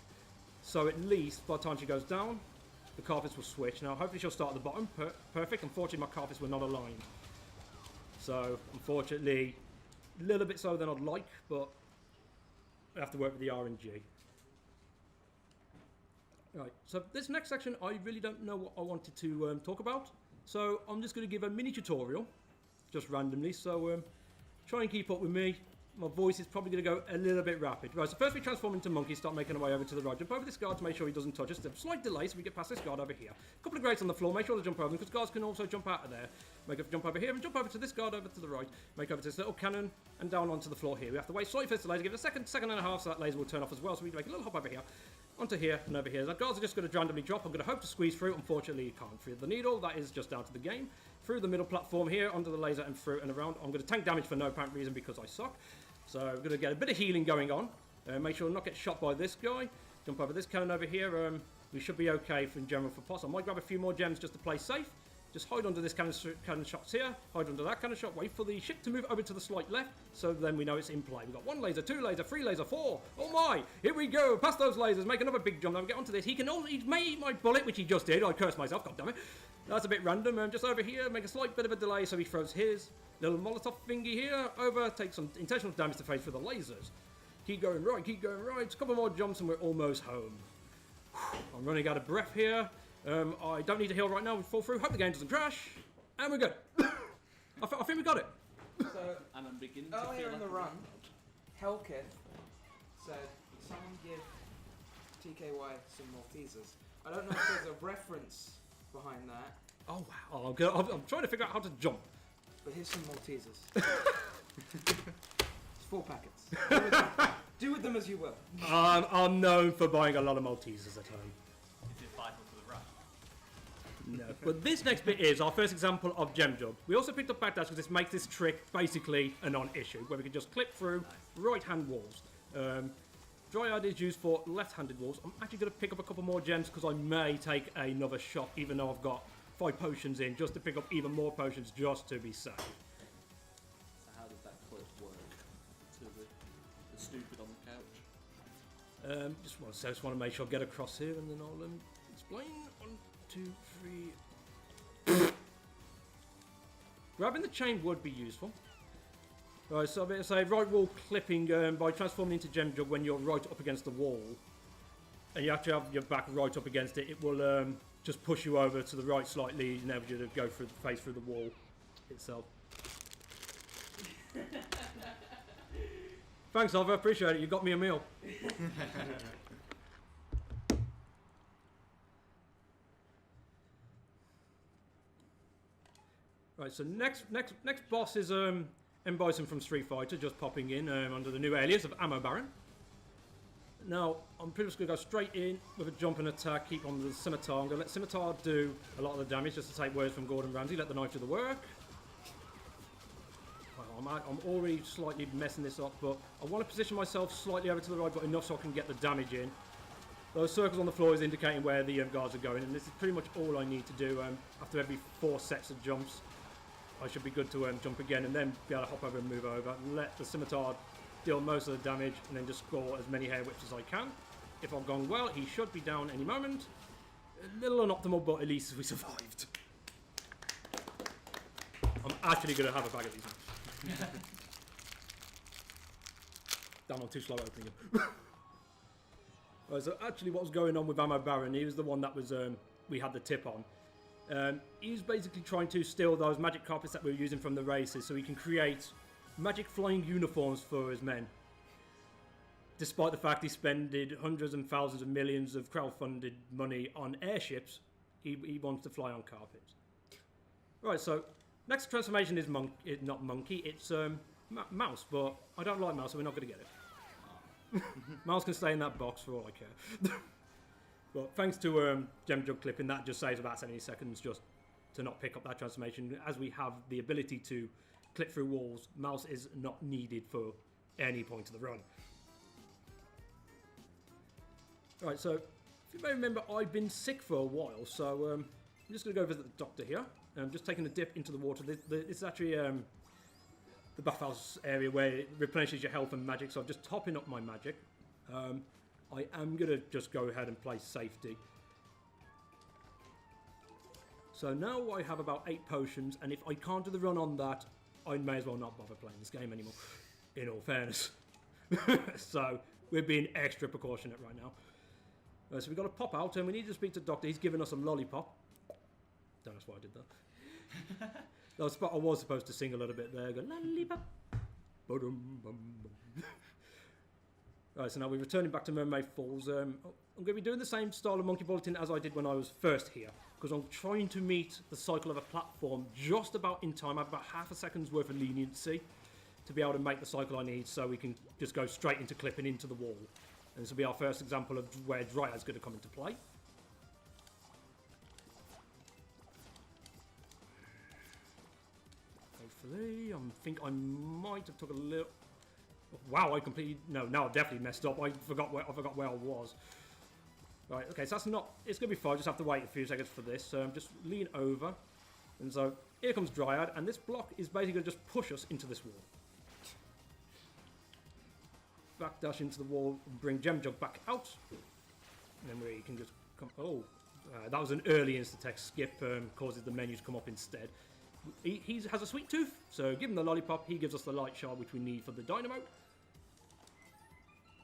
So at least, by the time she goes down, the carpets will switch. Now, hopefully she'll start at the bottom. Perfect. Unfortunately, my carpets were not aligned. So, unfortunately, a little bit slower than I'd like, but I have to work with the RNG. Right, so this next section, I really don't know what I wanted to talk about. So, I'm just going to give a mini tutorial, just randomly. So, try and keep up with me. My voice is probably going to go a little bit rapid. Right, so first we transform into Monkey, start making our way over to the right. Jump over this guard to make sure he doesn't touch us. There's a slight delay so we get past this guard over here. A couple of grates on the floor, make sure to jump over them, because guards can also jump out of there. Make a jump over here and jump over to this guard over to the right. Make over to this little cannon and down onto the floor here. We have to wait slightly for this laser, give it a second and a half so that laser will turn off as well. So we make a little hop over here, onto here and over here. The guards are just going to randomly drop. I'm going to hope to squeeze through. Unfortunately, you can't through the needle. That is just down to the game. Through the middle platform here, onto the laser and through and around. I'm going to tank damage for no apparent reason because I suck. So I'm going to get a bit of healing going on. Make sure not get shot by this guy. Jump over this cannon over here. We should be okay in general for boss. I might grab a few more gems just to play safe. Just hide under this cannon shots here, hide under that cannon shot, wait for the ship to move over to the slight left, so then we know it's in play. We've got 1 laser, 2 laser, 3 laser, 4. Oh my! Here we go! Past those lasers, make another big jump. Now we get onto this. He may eat my bullet, which he just did. I cursed myself, god damn it. That's a bit random. Just over here, make a slight bit of a delay, so he throws his little Molotov thingy here over, take some intentional damage to phase through the lasers. Keep going right, a couple more jumps and we're almost home. I'm running out of breath here. I don't need to heal right now, we fall through, hope the game doesn't crash, and we're good. I think we got it. So, And I'm beginning to earlier feel in the like run, Hellkith said, someone give TKY some Maltesers. I don't know if there's a reference behind that, Oh wow, I'm trying to figure out how to jump. but here's some Maltesers. It's 4 packets. Do with them as you will. I'm known for buying a lot of Maltesers at home. Is it vital to the rush? No. But this next bit is our first example of gem jump. We also picked up backdash because this makes this trick basically a non-issue, where we can just clip through right-hand walls. Dryad is used for left-handed walls. I'm actually going to pick up a couple more gems because I may take another shot, even though I've got 5 potions in, just to pick up even more potions just to be safe. So how does that clip work? To the stupid on the couch? Just want to make sure I get across here, and then I'll explain. 1, 2, 3. Grabbing the chain would be useful. Right, so I'm going to say right wall clipping by transforming into gem jug when you're right up against the wall, and you have to have your back right up against it. It will just push you over to the right slightly, enable you to go through the face through the wall itself. Thanks, Oliver. Appreciate it. You got me a meal. Right. So next boss is M. Bison from Street Fighter, just popping in under the new alias of Ammo Baron. Now, I'm pretty much going to go straight in with a jump and attack, keep on the Scimitar. I'm going to let Scimitar do a lot of the damage, just to take words from Gordon Ramsay, let the knife do the work. Well, I'm already slightly messing this up, but I want to position myself slightly over to the right, but enough so I can get the damage in. Those circles on the floor is indicating where the guards are going, and this is pretty much all I need to do. After every 4 sets of jumps, I should be good to jump again, and then be able to hop over and move over, and let the Scimitar deal most of the damage, and then just score as many hair whips as I can. If I've gone well, he should be down any moment. A little unoptimal, but at least we survived. I'm actually going to have a bag of these. Damn, I'm too slow opening them. Right, so actually what was going on with Ammo Baron, he was the one that was we had the tip on. He was basically trying to steal those magic carpets that we were using from the races so he can create magic flying uniforms for his men. Despite the fact he spended hundreds and thousands of millions of crowdfunded money on airships, he wants to fly on carpets. Right, so next transformation is not monkey, it's mouse, but I don't like mouse, so we're not going to get it. Mouse can stay in that box for all I care. But thanks to Gem Jug clipping, that just saves about 70 seconds just to not pick up that transformation. As we have the ability to clip through walls, mouse is not needed for any point of the run. Right, so if you may remember, I've been sick for a while, so I'm just going to go visit the doctor here. I'm just taking a dip into the water. This is actually the bathhouse area where it replenishes your health and magic, so I'm just topping up my magic. I am going to just go ahead and play safety. So now I have about 8 potions, and if I can't do the run on that, I may as well not bother playing this game anymore, in all fairness. So we're being extra precautionate right now. So we've got to pop out, and we need to speak to the doctor. He's giving us a lollipop. Don't know why I did that. That was spot I was supposed to sing a little bit there. Go lollipop. Right, so now we're returning back to Mermaid Falls. I'm going to be doing the same style of monkey bulletin as I did when I was first here, because I'm trying to meet the cycle of a platform just about in time. I have about half a second's worth of leniency to be able to make the cycle I need, so we can just go straight into clipping into the wall. And this will be our first example of where Dryad's going to come into play. Hopefully, I think I might have took a little... Wow, I completely... No, now I've definitely messed up. I forgot where I was. Right, okay, so that's not... It's going to be fine. Just have to wait a few seconds for this. So just lean over. And so here comes Dryad, and this block is basically going to just push us into this wall. Backdash into the wall, bring Gem Jug back out, and then we can just come. Oh, that was an early insta-text skip, causes the menu to come up instead. He has a sweet tooth, so give him the lollipop, he gives us the light shard which we need for the dynamo.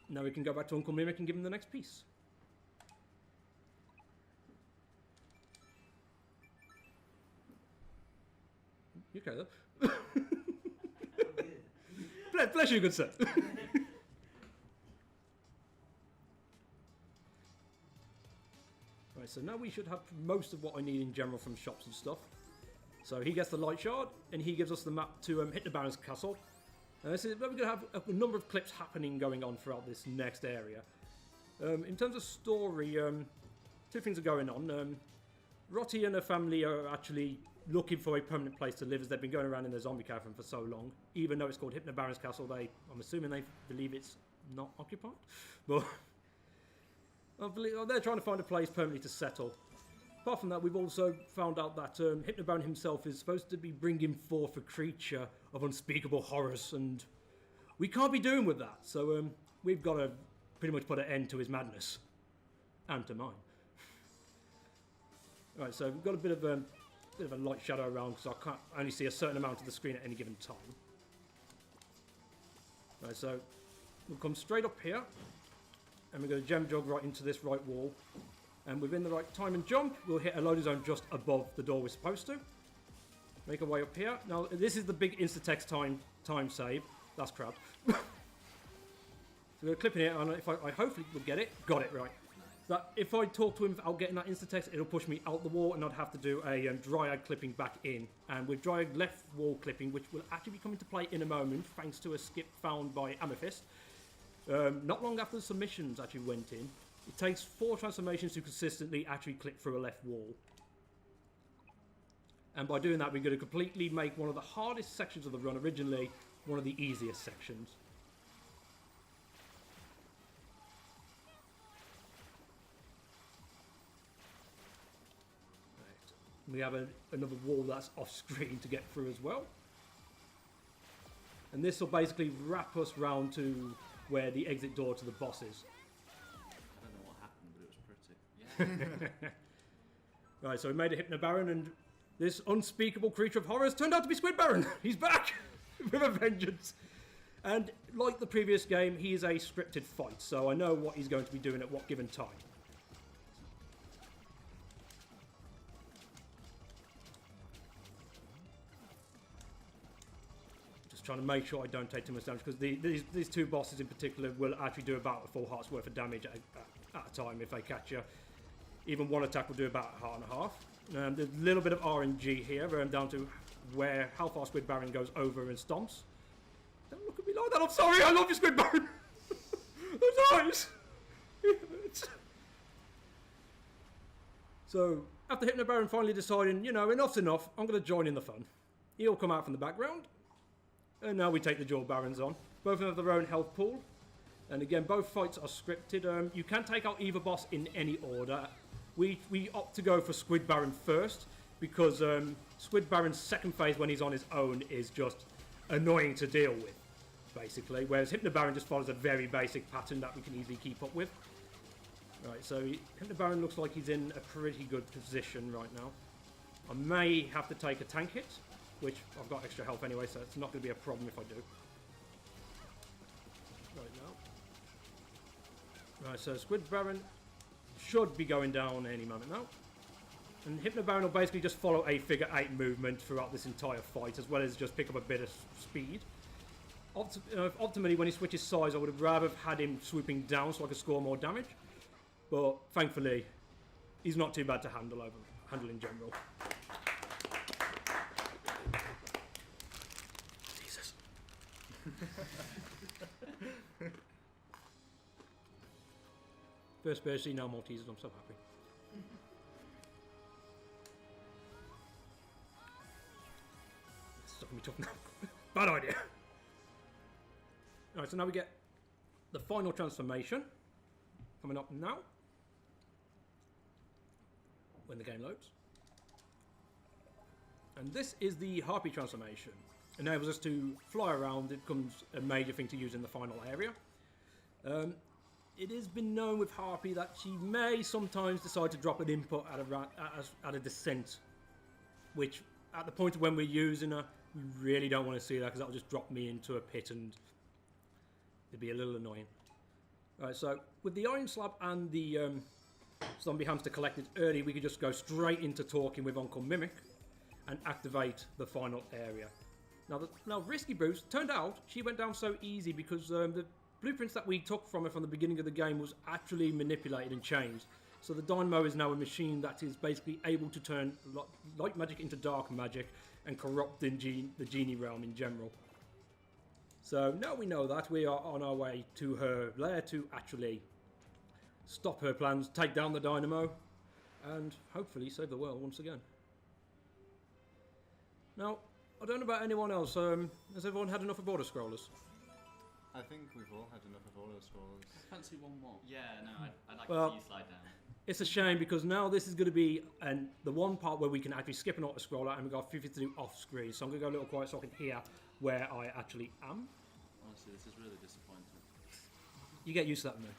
Now we can go back to Uncle Mimic and give him the next piece. You okay though? Bless you, good sir. Right, so now we should have most of what I need in general from shops and stuff. So he gets the light shard, and he gives us the map to hit the Baron's castle. And this is where we're going to have a number of clips going on throughout this next area. In terms of story, two things are going on. Rottie and her family are actually looking for a permanent place to live, as they've been going around in their zombie caravan for so long. Even though it's called Hypno Baron's Castle, I'm assuming they believe it's not occupied. But they're trying to find a place permanently to settle. Apart from that, we've also found out that Hypno Baron himself is supposed to be bringing forth a creature of unspeakable horrors, and we can't be doing with that. So we've got to pretty much put an end to his madness. And to mine. Right, so we've got a bit of a light shadow around because I can't only see a certain amount of the screen at any given time. Right, so we'll come straight up here, and we're going to gem jog right into this right wall, and within the right time and jump, we'll hit a loading zone just above the door we're supposed to. Make our way up here. Now, this is the big insta-text time save. That's crap. So we're clipping it, and if I hopefully will get it. Got it, right. That if I talk to him without getting that insta-text, it'll push me out the wall, and I'd have to do a Dryad clipping back in. And with Dryad left wall clipping, which will actually be coming to play in a moment, thanks to a skip found by Amethyst, not long after the submissions actually went in, it takes 4 transformations to consistently actually clip through a left wall. And by doing that, we're going to completely make one of the hardest sections of the run originally one of the easiest sections. We have another wall that's off screen to get through as well. And this will basically wrap us round to where the exit door to the boss is. I don't know what happened, but it was pretty. Yeah. Right, so we made a Hypno Baron, and this unspeakable creature of horrors turned out to be Squid Baron. He's back with a vengeance. And like the previous game, he is a scripted fight, so I know what he's going to be doing at what given time. Trying to make sure I don't take too much damage, because these two bosses in particular will actually do about a full heart's worth of damage at a time if they catch you. Even one attack will do about a heart and a half. There's a little bit of RNG here, down to where how far Squid Baron goes over and stomps. Don't look at me like that, I'm sorry, I love you, Squid Baron! Those eyes! So, after Hypno Baron finally deciding, you know, enough's enough, I'm going to join in the fun. He'll come out from the background. And now we take the Jaw Barons on. Both of them have their own health pool. And again, both fights are scripted. You can take out either boss in any order. We opt to go for Squid Baron first, because Squid Baron's second phase when he's on his own is just annoying to deal with, basically. Whereas Hypno Baron just follows a very basic pattern that we can easily keep up with. Right, so Hypno Baron looks like he's in a pretty good position right now. I may have to take a tank hit, which I've got extra health anyway, so it's not going to be a problem if I do. Right now. Right, so Squid Baron should be going down any moment now. And Hypno Baron will basically just follow a figure 8 movement throughout this entire fight, as well as just pick up a bit of speed. Ultimately, when he switches size, I would have rather have had him swooping down so I could score more damage. But thankfully, he's not too bad to handle in general. Jesus. First Bercy, now Maltesers, I'm so happy. This is going to be tough now. Bad idea. Alright, so now we get the final transformation coming up now. When the game loads. And this is the Harpy transformation. It enables us to fly around. It becomes a major thing to use in the final area. It has been known with Harpy that she may sometimes decide to drop an input at a descent, which at the point of when we're using her, we really don't want to see that because that'll just drop me into a pit and it'd be a little annoying. Right, so with the Iron Slab and the Zombie Hamster collected early, we could just go straight into talking with Uncle Mimic and activate the final area. Now Risky Boots, turned out she went down so easy because the blueprints that we took from her from the beginning of the game was actually manipulated and changed. So the Dynamo is now a machine that is basically able to turn light magic into dark magic and corrupt the genie realm in general. So now we know that, we are on our way to her lair to actually stop her plans, take down the Dynamo, and hopefully save the world once again. Now, I don't know about anyone else. Has everyone had enough of Border Scrollers? I think we've all had enough of all those scrollers. I fancy one more. Yeah, no, I'd like Well, to see you slide down. It's a shame because now this is going to be the one part where we can actually skip an auto scroller and we've got a few things to do off screen. So I'm going to go a little quiet so I can hear where I actually am. Honestly, this is really disappointing. You get used to that in there.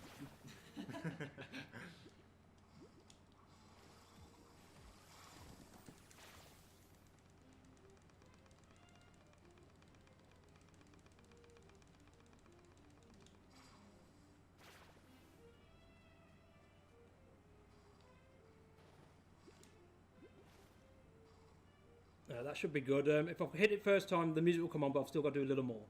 That should be good. If I hit it first time, the music will come on, but I've still got to do a little more.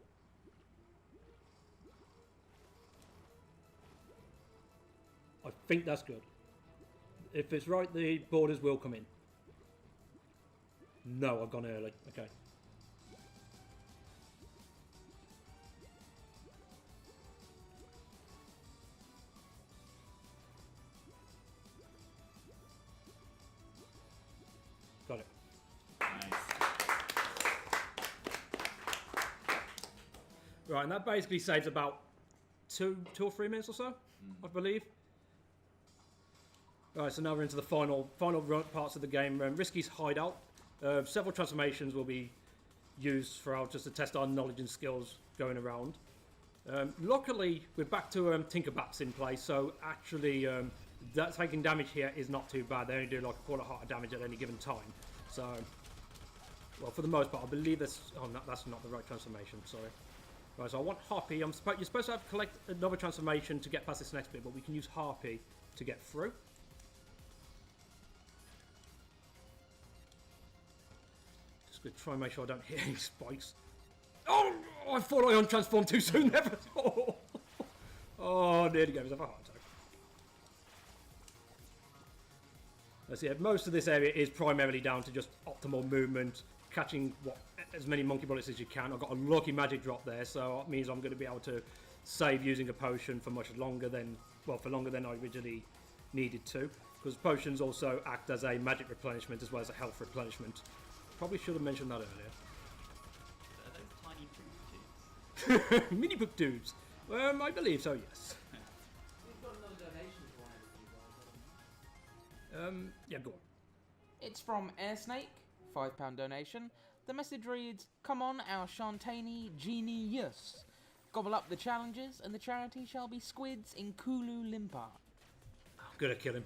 I think that's good. If it's right, the borders will come in. No, I've gone early. Okay. Got it. Nice. Right, and that basically saves about two or 3 minutes or so, I believe. Right, so now we're into the final parts of the game. Risky's hideout. Several transformations will be used throughout just to test our knowledge and skills going around. Luckily, we're back to Tinkerbats in place, so actually that taking damage here is not too bad. They only do like a quarter heart of damage at any given time. So, well, for the most part, I believe that's... Oh, no, that's not the right transformation, sorry. Right, so I want Harpy. You're supposed to have to collect another transformation to get past this next bit, but we can use Harpy to get through. Just going to try and make sure I don't hit any spikes. Oh, I thought I untransformed too soon. Never. Oh, nearly gave myself a heart attack. Let's see. Most of this area is primarily down to just optimal movement, catching as many monkey bullets as you can. I've got a lucky magic drop there, so it means I'm going to be able to save using a potion for much longer than, well, for longer than I originally needed to, because potions also act as a magic replenishment as well as a health replenishment. Probably should have mentioned that earlier. Are those tiny poop tubes? Mini poop tubes. I believe so, yes. We've got another donation for one of you guys. Yeah, go on. It's from Airsnake, £5 donation. The message reads, "Come on, our Shantae genius. Gobble up the challenges, and the charity shall be squids in Kulu Limpa." I'm gonna kill him.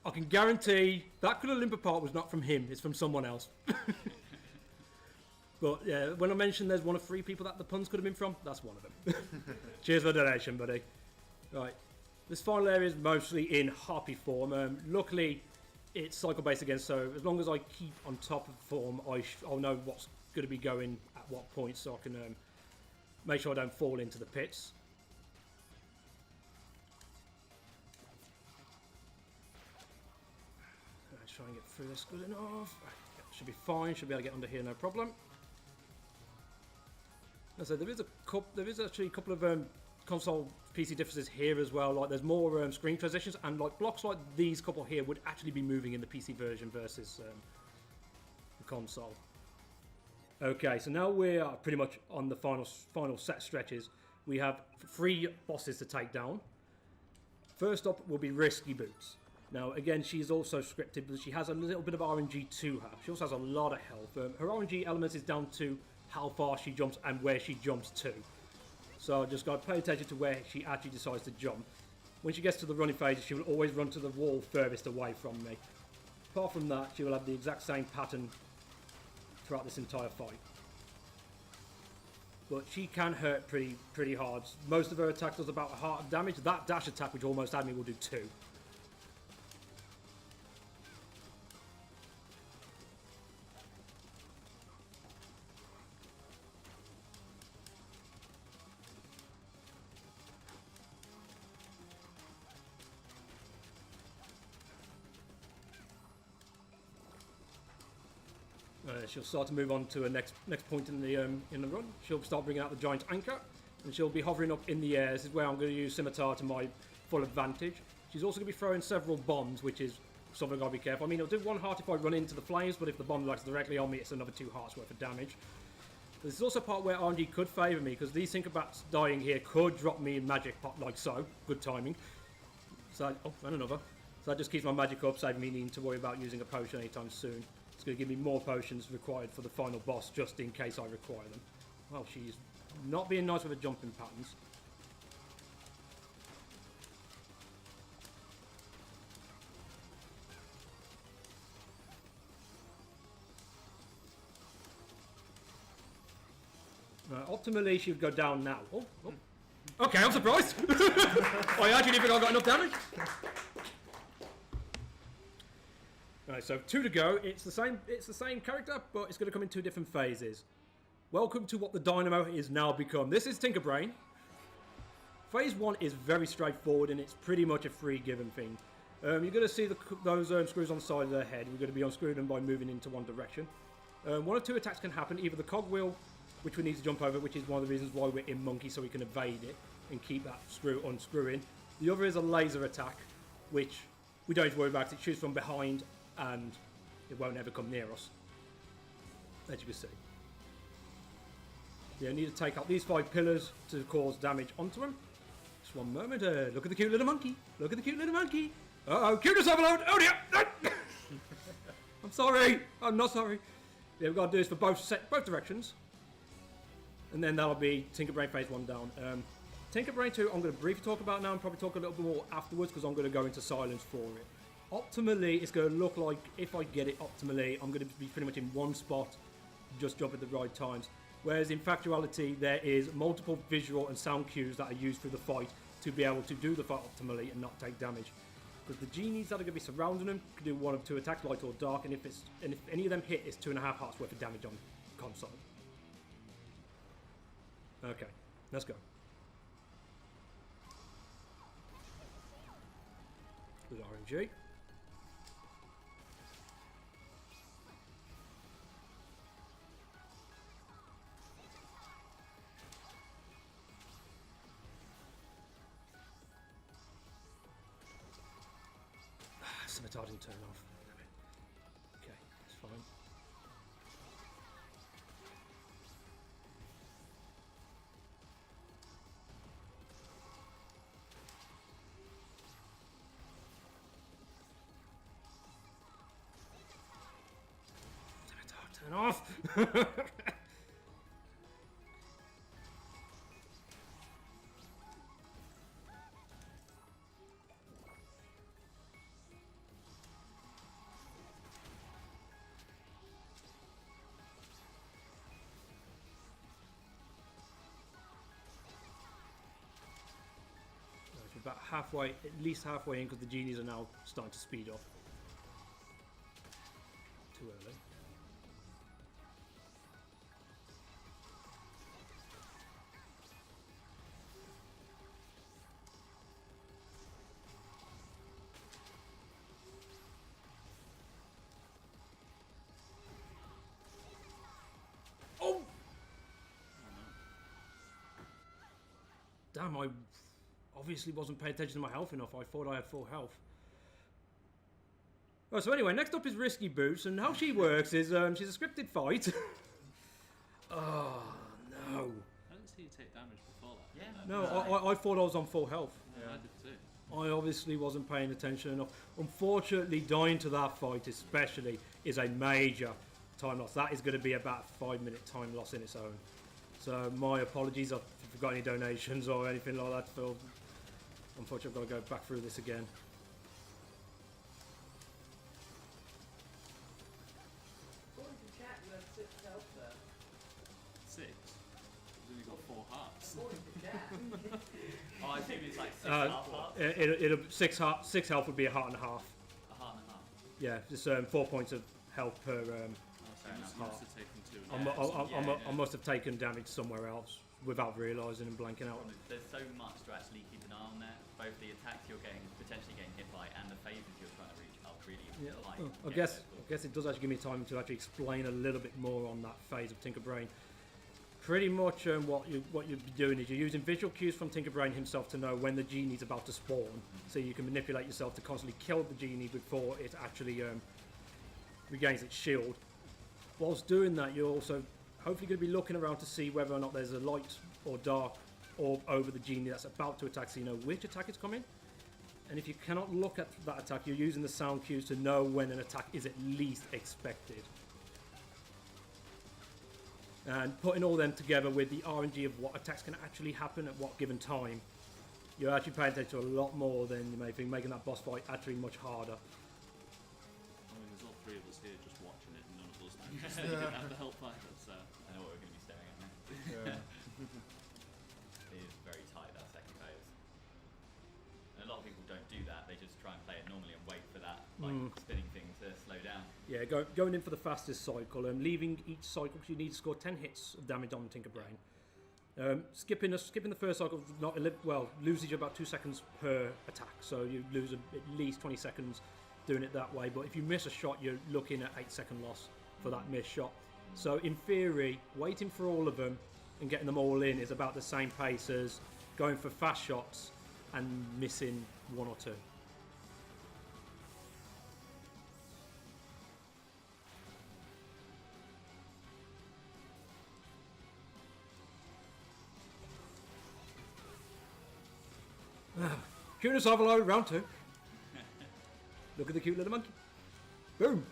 I can guarantee that Kulu Limpa part was not from him, it's from someone else. But yeah, when I mentioned there's one of 3 people that the puns could have been from, that's one of them. Cheers for the donation, buddy. Right, this final area is mostly in Harpy form. Luckily, it's cycle based again, so as long as I keep on top of form, I'll know what's going to be going at what point, so I can make sure I don't fall into the pits. Let's try and get through this good enough. Should be fine, should be able to get under here, no problem. So there is actually a couple of console PC differences here as well. Like there's more screen transitions, and like blocks like these couple here would actually be moving in the PC version versus the console. Okay, so now we are pretty much on the final set stretches. We have 3 bosses to take down. First up will be Risky Boots. Now, again, she's also scripted, but she has a little bit of RNG to her. She also has a lot of health. Her RNG element is down to how far she jumps and where she jumps to. So I just got to pay attention to where she actually decides to jump. When she gets to the running phase, she will always run to the wall furthest away from me. Apart from that, she will have the exact same pattern throughout this entire fight. But she can hurt pretty hard. Most of her attack does about a heart of damage. That dash attack, which almost had me, will do 2. She'll start to move on to a next point in the run. She'll start bringing out the giant anchor, and she'll be hovering up in the air. This is where I'm going to use Scimitar to my full advantage. She's also going to be throwing several bombs, which is something I've got to be careful. I mean, it'll do 1 heart if I run into the flames, but if the bomb lands directly on me, it's another 2 hearts worth of damage. This is also part where RNG could favour me, because these Tinkerbats dying here could drop me in magic pot like so. Good timing. So, oh, and another. So that just keeps my magic up, saving me needing to worry about using a potion anytime soon. It's going to give me more potions required for the final boss, just in case I require them. Well, she's not being nice with her jumping patterns. Optimally, she would go down now. Oh. Okay, I'm surprised. I actually didn't think I got enough damage. Right, so 2 to go. It's the same character, but it's going to come in 2 different phases. Welcome to what the Dynamo is now become. This is Tinkerbrain. Phase 1 is very straightforward, and it's pretty much a free given thing. You're going to see those screws on the side of their head. We're going to be unscrewing them by moving into one direction. 1 or 2 attacks can happen. Either the cogwheel, which we need to jump over, which is one of the reasons why we're in Monkey, so we can evade it and keep that screw unscrewing. The other is a laser attack, which we don't need to worry about. It shoots from behind, and it won't ever come near us, as you can see. You need to take out these 5 pillars to cause damage onto them. Just one moment. Look at the cute little monkey. Look at the cute little monkey. Uh-oh, cuteness overload. Oh dear. I'm sorry. I'm not sorry. Yeah, we've got to do this for both directions. And then that'll be Tinkerbrain phase 1 down. Tinkerbrain 2, I'm going to briefly talk about now and probably talk a little bit more afterwards, because I'm going to go into silence for it. Optimally, it's going to look like, if I get it optimally, I'm going to be pretty much in one spot, just jump at the right times. Whereas in factuality, there is multiple visual and sound cues that are used through the fight to be able to do the fight optimally and not take damage. Because the genies that are going to be surrounding them can do 1 of 2 attacks, light or dark, and if any of them hit, it's 2.5 hearts worth of damage on console. Okay, let's go. Good RNG. Scimitar didn't turn off. Okay, that's fine. Scimitar, turn off! About halfway, at least halfway in, because the genies are now starting to speed up. Too early. Oh! Damn, I obviously wasn't paying attention to my health enough. I thought I had full health. Oh, so anyway, next up is Risky Boots, and how she works is she's a scripted fight. Oh, no. I didn't see you take damage before that. Yeah. No, I thought I was on full health. Yeah, I did too. I obviously wasn't paying attention enough. Unfortunately, dying to that fight especially is a major time loss. That is going to be about a 5-minute time loss in its own. So my apologies if you've got any donations or anything like that, Phil. Unfortunately, I've got to go back through this again. According to chat, you have 6 health there. 6. You've only got 4 hearts. According to chat. Oh, I think it's like 6 half hearts. It'll 6 health would be a heart and a half. A heart and a half. Yeah, just 4 points of health per. Oh, so Fair you enough. must have taken 2 I, and a half. I must have taken damage somewhere else without realising and blanking out. There's so much to actually keep an eye on there. Both the attacks you're getting, potentially getting hit by, and the phases you're trying to reach are really high. I guess it does actually give me time to actually explain a little bit more on that phase of Tinkerbrain. Pretty much what you're doing is you're using visual cues from Tinkerbrain himself to know when the genie's about to spawn, so you can manipulate yourself to constantly kill the genie before it actually regains its shield. Whilst doing that, you're also hopefully going to be looking around to see whether or not there's a light or dark orb over the genie that's about to attack, so you know which attack is coming. And if you cannot look at that attack, you're using the sound cues to know when an attack is at least expected. And putting all them together with the RNG of what attacks can actually happen at what given time, you're actually paying attention to a lot more than you may think, making that boss fight actually much harder. I mean, there's all 3 of us here just watching it, and none of us know. Didn't have the help either, so. I know what we're going to be staring at now. Yeah. It is very tight, that second phase. And a lot of people don't do that, they just try and play it normally and wait for that spinning thing to slow down. Yeah, going in for the fastest cycle and leaving each cycle because you need to score 10 hits of damage on Tinkerbrain. Skipping the first cycle loses you about 2 seconds per attack, so you lose at least 20 seconds doing it that way. But if you miss a shot, you're looking at 8-second loss for that missed shot. So in theory, waiting for all of them and getting them all in is about the same pace as going for fast shots and missing 1 or 2. Cuteness overload, round 2. Look at the cute little monkey. Boom.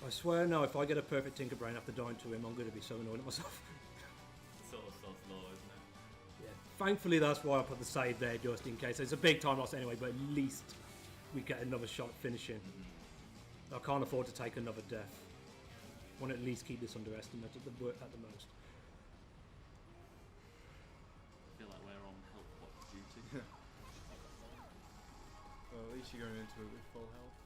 I swear now, if I get a perfect Tinkerbrain after dying to him, I'm going to be so annoyed at myself. Sort of law, isn't it? Yeah. Thankfully, that's why I put the save there, just in case. It's a big time loss anyway, but at least we get another shot at finishing. I can't afford to take another death. I want to at least keep this underestimated at the most. I feel like we're on help watch duty. Well, at least you're going into it with full health.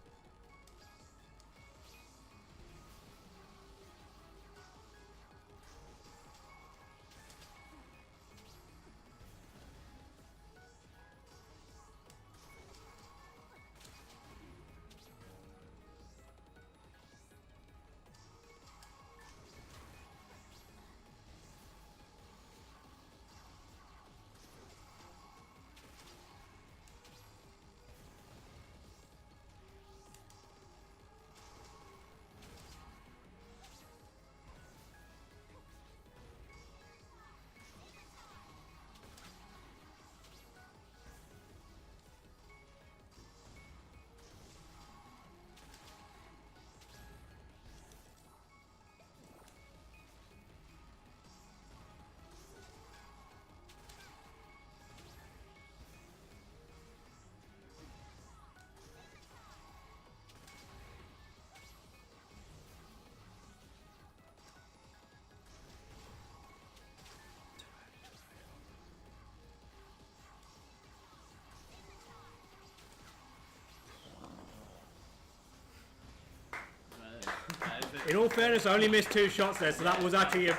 In all fairness, I only missed 2 shots there, so that was actually a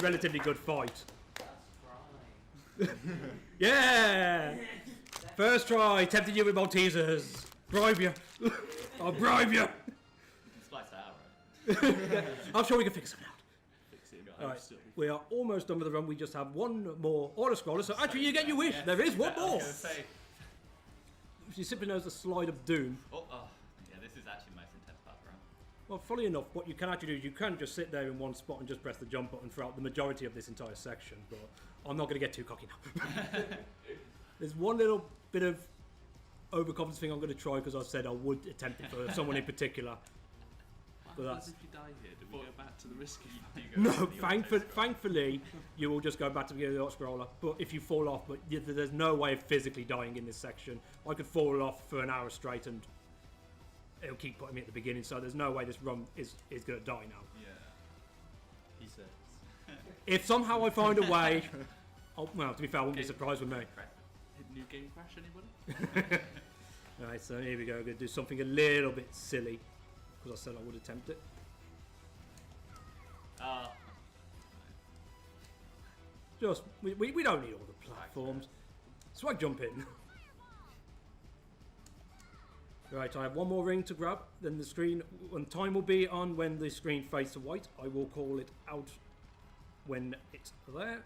relatively good fight. That's right. Yeah! First try, tempted you with Maltesers. Bribe you. I'll bribe you. Splice that out, right? I'm sure we can figure something out. Fix it. Alright, we are almost done with the run. We just have one more auto-scroller. So actually, you get your wish. There is one I was more. gonna say, She simply knows the slide of doom. yeah, this is actually the most intense part of the run. Well, funny enough, what you can actually do is you can just sit there in one spot and just press the jump button throughout the majority of this entire section. But I'm not going to get too cocky now. There's one little bit of overconfidence thing I'm going to try because I've said I would attempt it for someone in particular. What But happens that's- if you die here? Do we go back to the risky? No, thankfully, you will just go back to the beginning of the scroller. But if you fall off, there's no way of physically dying in this section. I could fall off for an hour straight and it'll keep putting me at the beginning. So there's no way this run is going to die now. Yeah. He says. If somehow I find a way, well, to be fair, I wouldn't be surprised with me. Hit new game crash, anybody? Alright, so here we go. We're going to do something a little bit silly because I said I would attempt it. Just, we don't need all the platforms. Swag jump in. Right, I have one more ring to grab. Then the screen, when time will be on when the screen fades to white. I will call it out when it's there.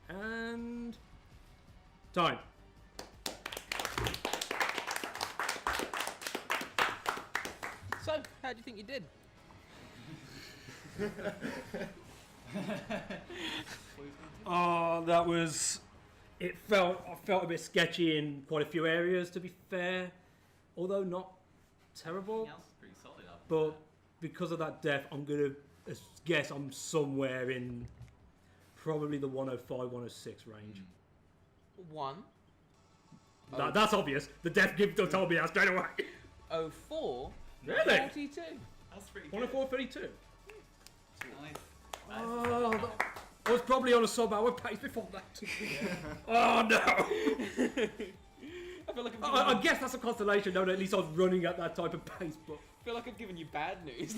And time. So, how do you think you did? Oh, that was. I felt a bit sketchy in quite a few areas, to be fair. Although not terrible. Everything else is pretty solid up. But because of that death, I'm gonna guess I'm somewhere in probably the 105, 106 range. One. That's obvious. The death gift told me that straight away. 04. Really? 42. That's pretty good. 104, 32. Nice. Oh, I was probably on a sub-hour pace before that. Oh no! I feel like I guess that's a consolation. No, at least I was running at that type of pace. But feel like I've given you bad news.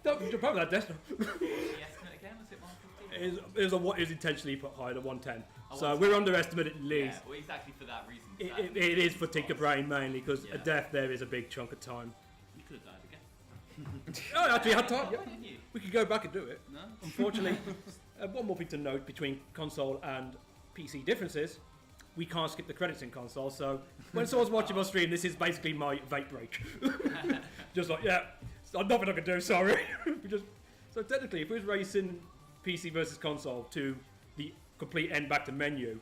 don't probably that death. The estimate again, was it 115? It was intentionally put higher than 110. So we're underestimated at least. Yeah, well, exactly for that reason. It is for Tinker Brain mainly because a death there is a big chunk of time. You could have died again. Oh, actually, had time. Why didn't you? We could go back and do it. No? Unfortunately, one more thing to note between console and PC differences: we can't skip the credits in console. So when someone's watching my stream, this is basically my vape break. Just like, yeah, nothing I can do. Sorry. So technically, if we was racing PC versus console to the complete end back to menu,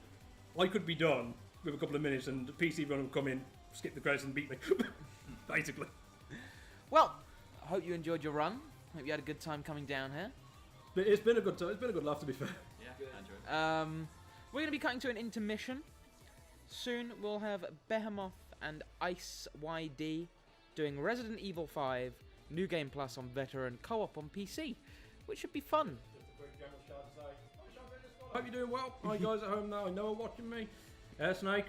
I could be done with a couple of minutes, and the PC run will come in, skip the credits, and beat me. Basically. Well, I hope you enjoyed your run. Hope you had a good time coming down here. But it's been a good time. It's been a good laugh, to be fair. Yeah, I enjoyed it. We're going to be cutting to an intermission. Soon we'll have Behemoth and Ice YD doing Resident Evil 5, New Game Plus on Veteran, co-op on PC, which should be fun. Hope you're doing well. Hi guys at home now. I know are watching me. Snake.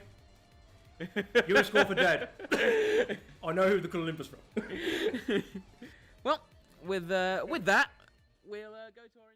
You're a score for dead. I know who the Olympus from. Well, with that, we'll go to our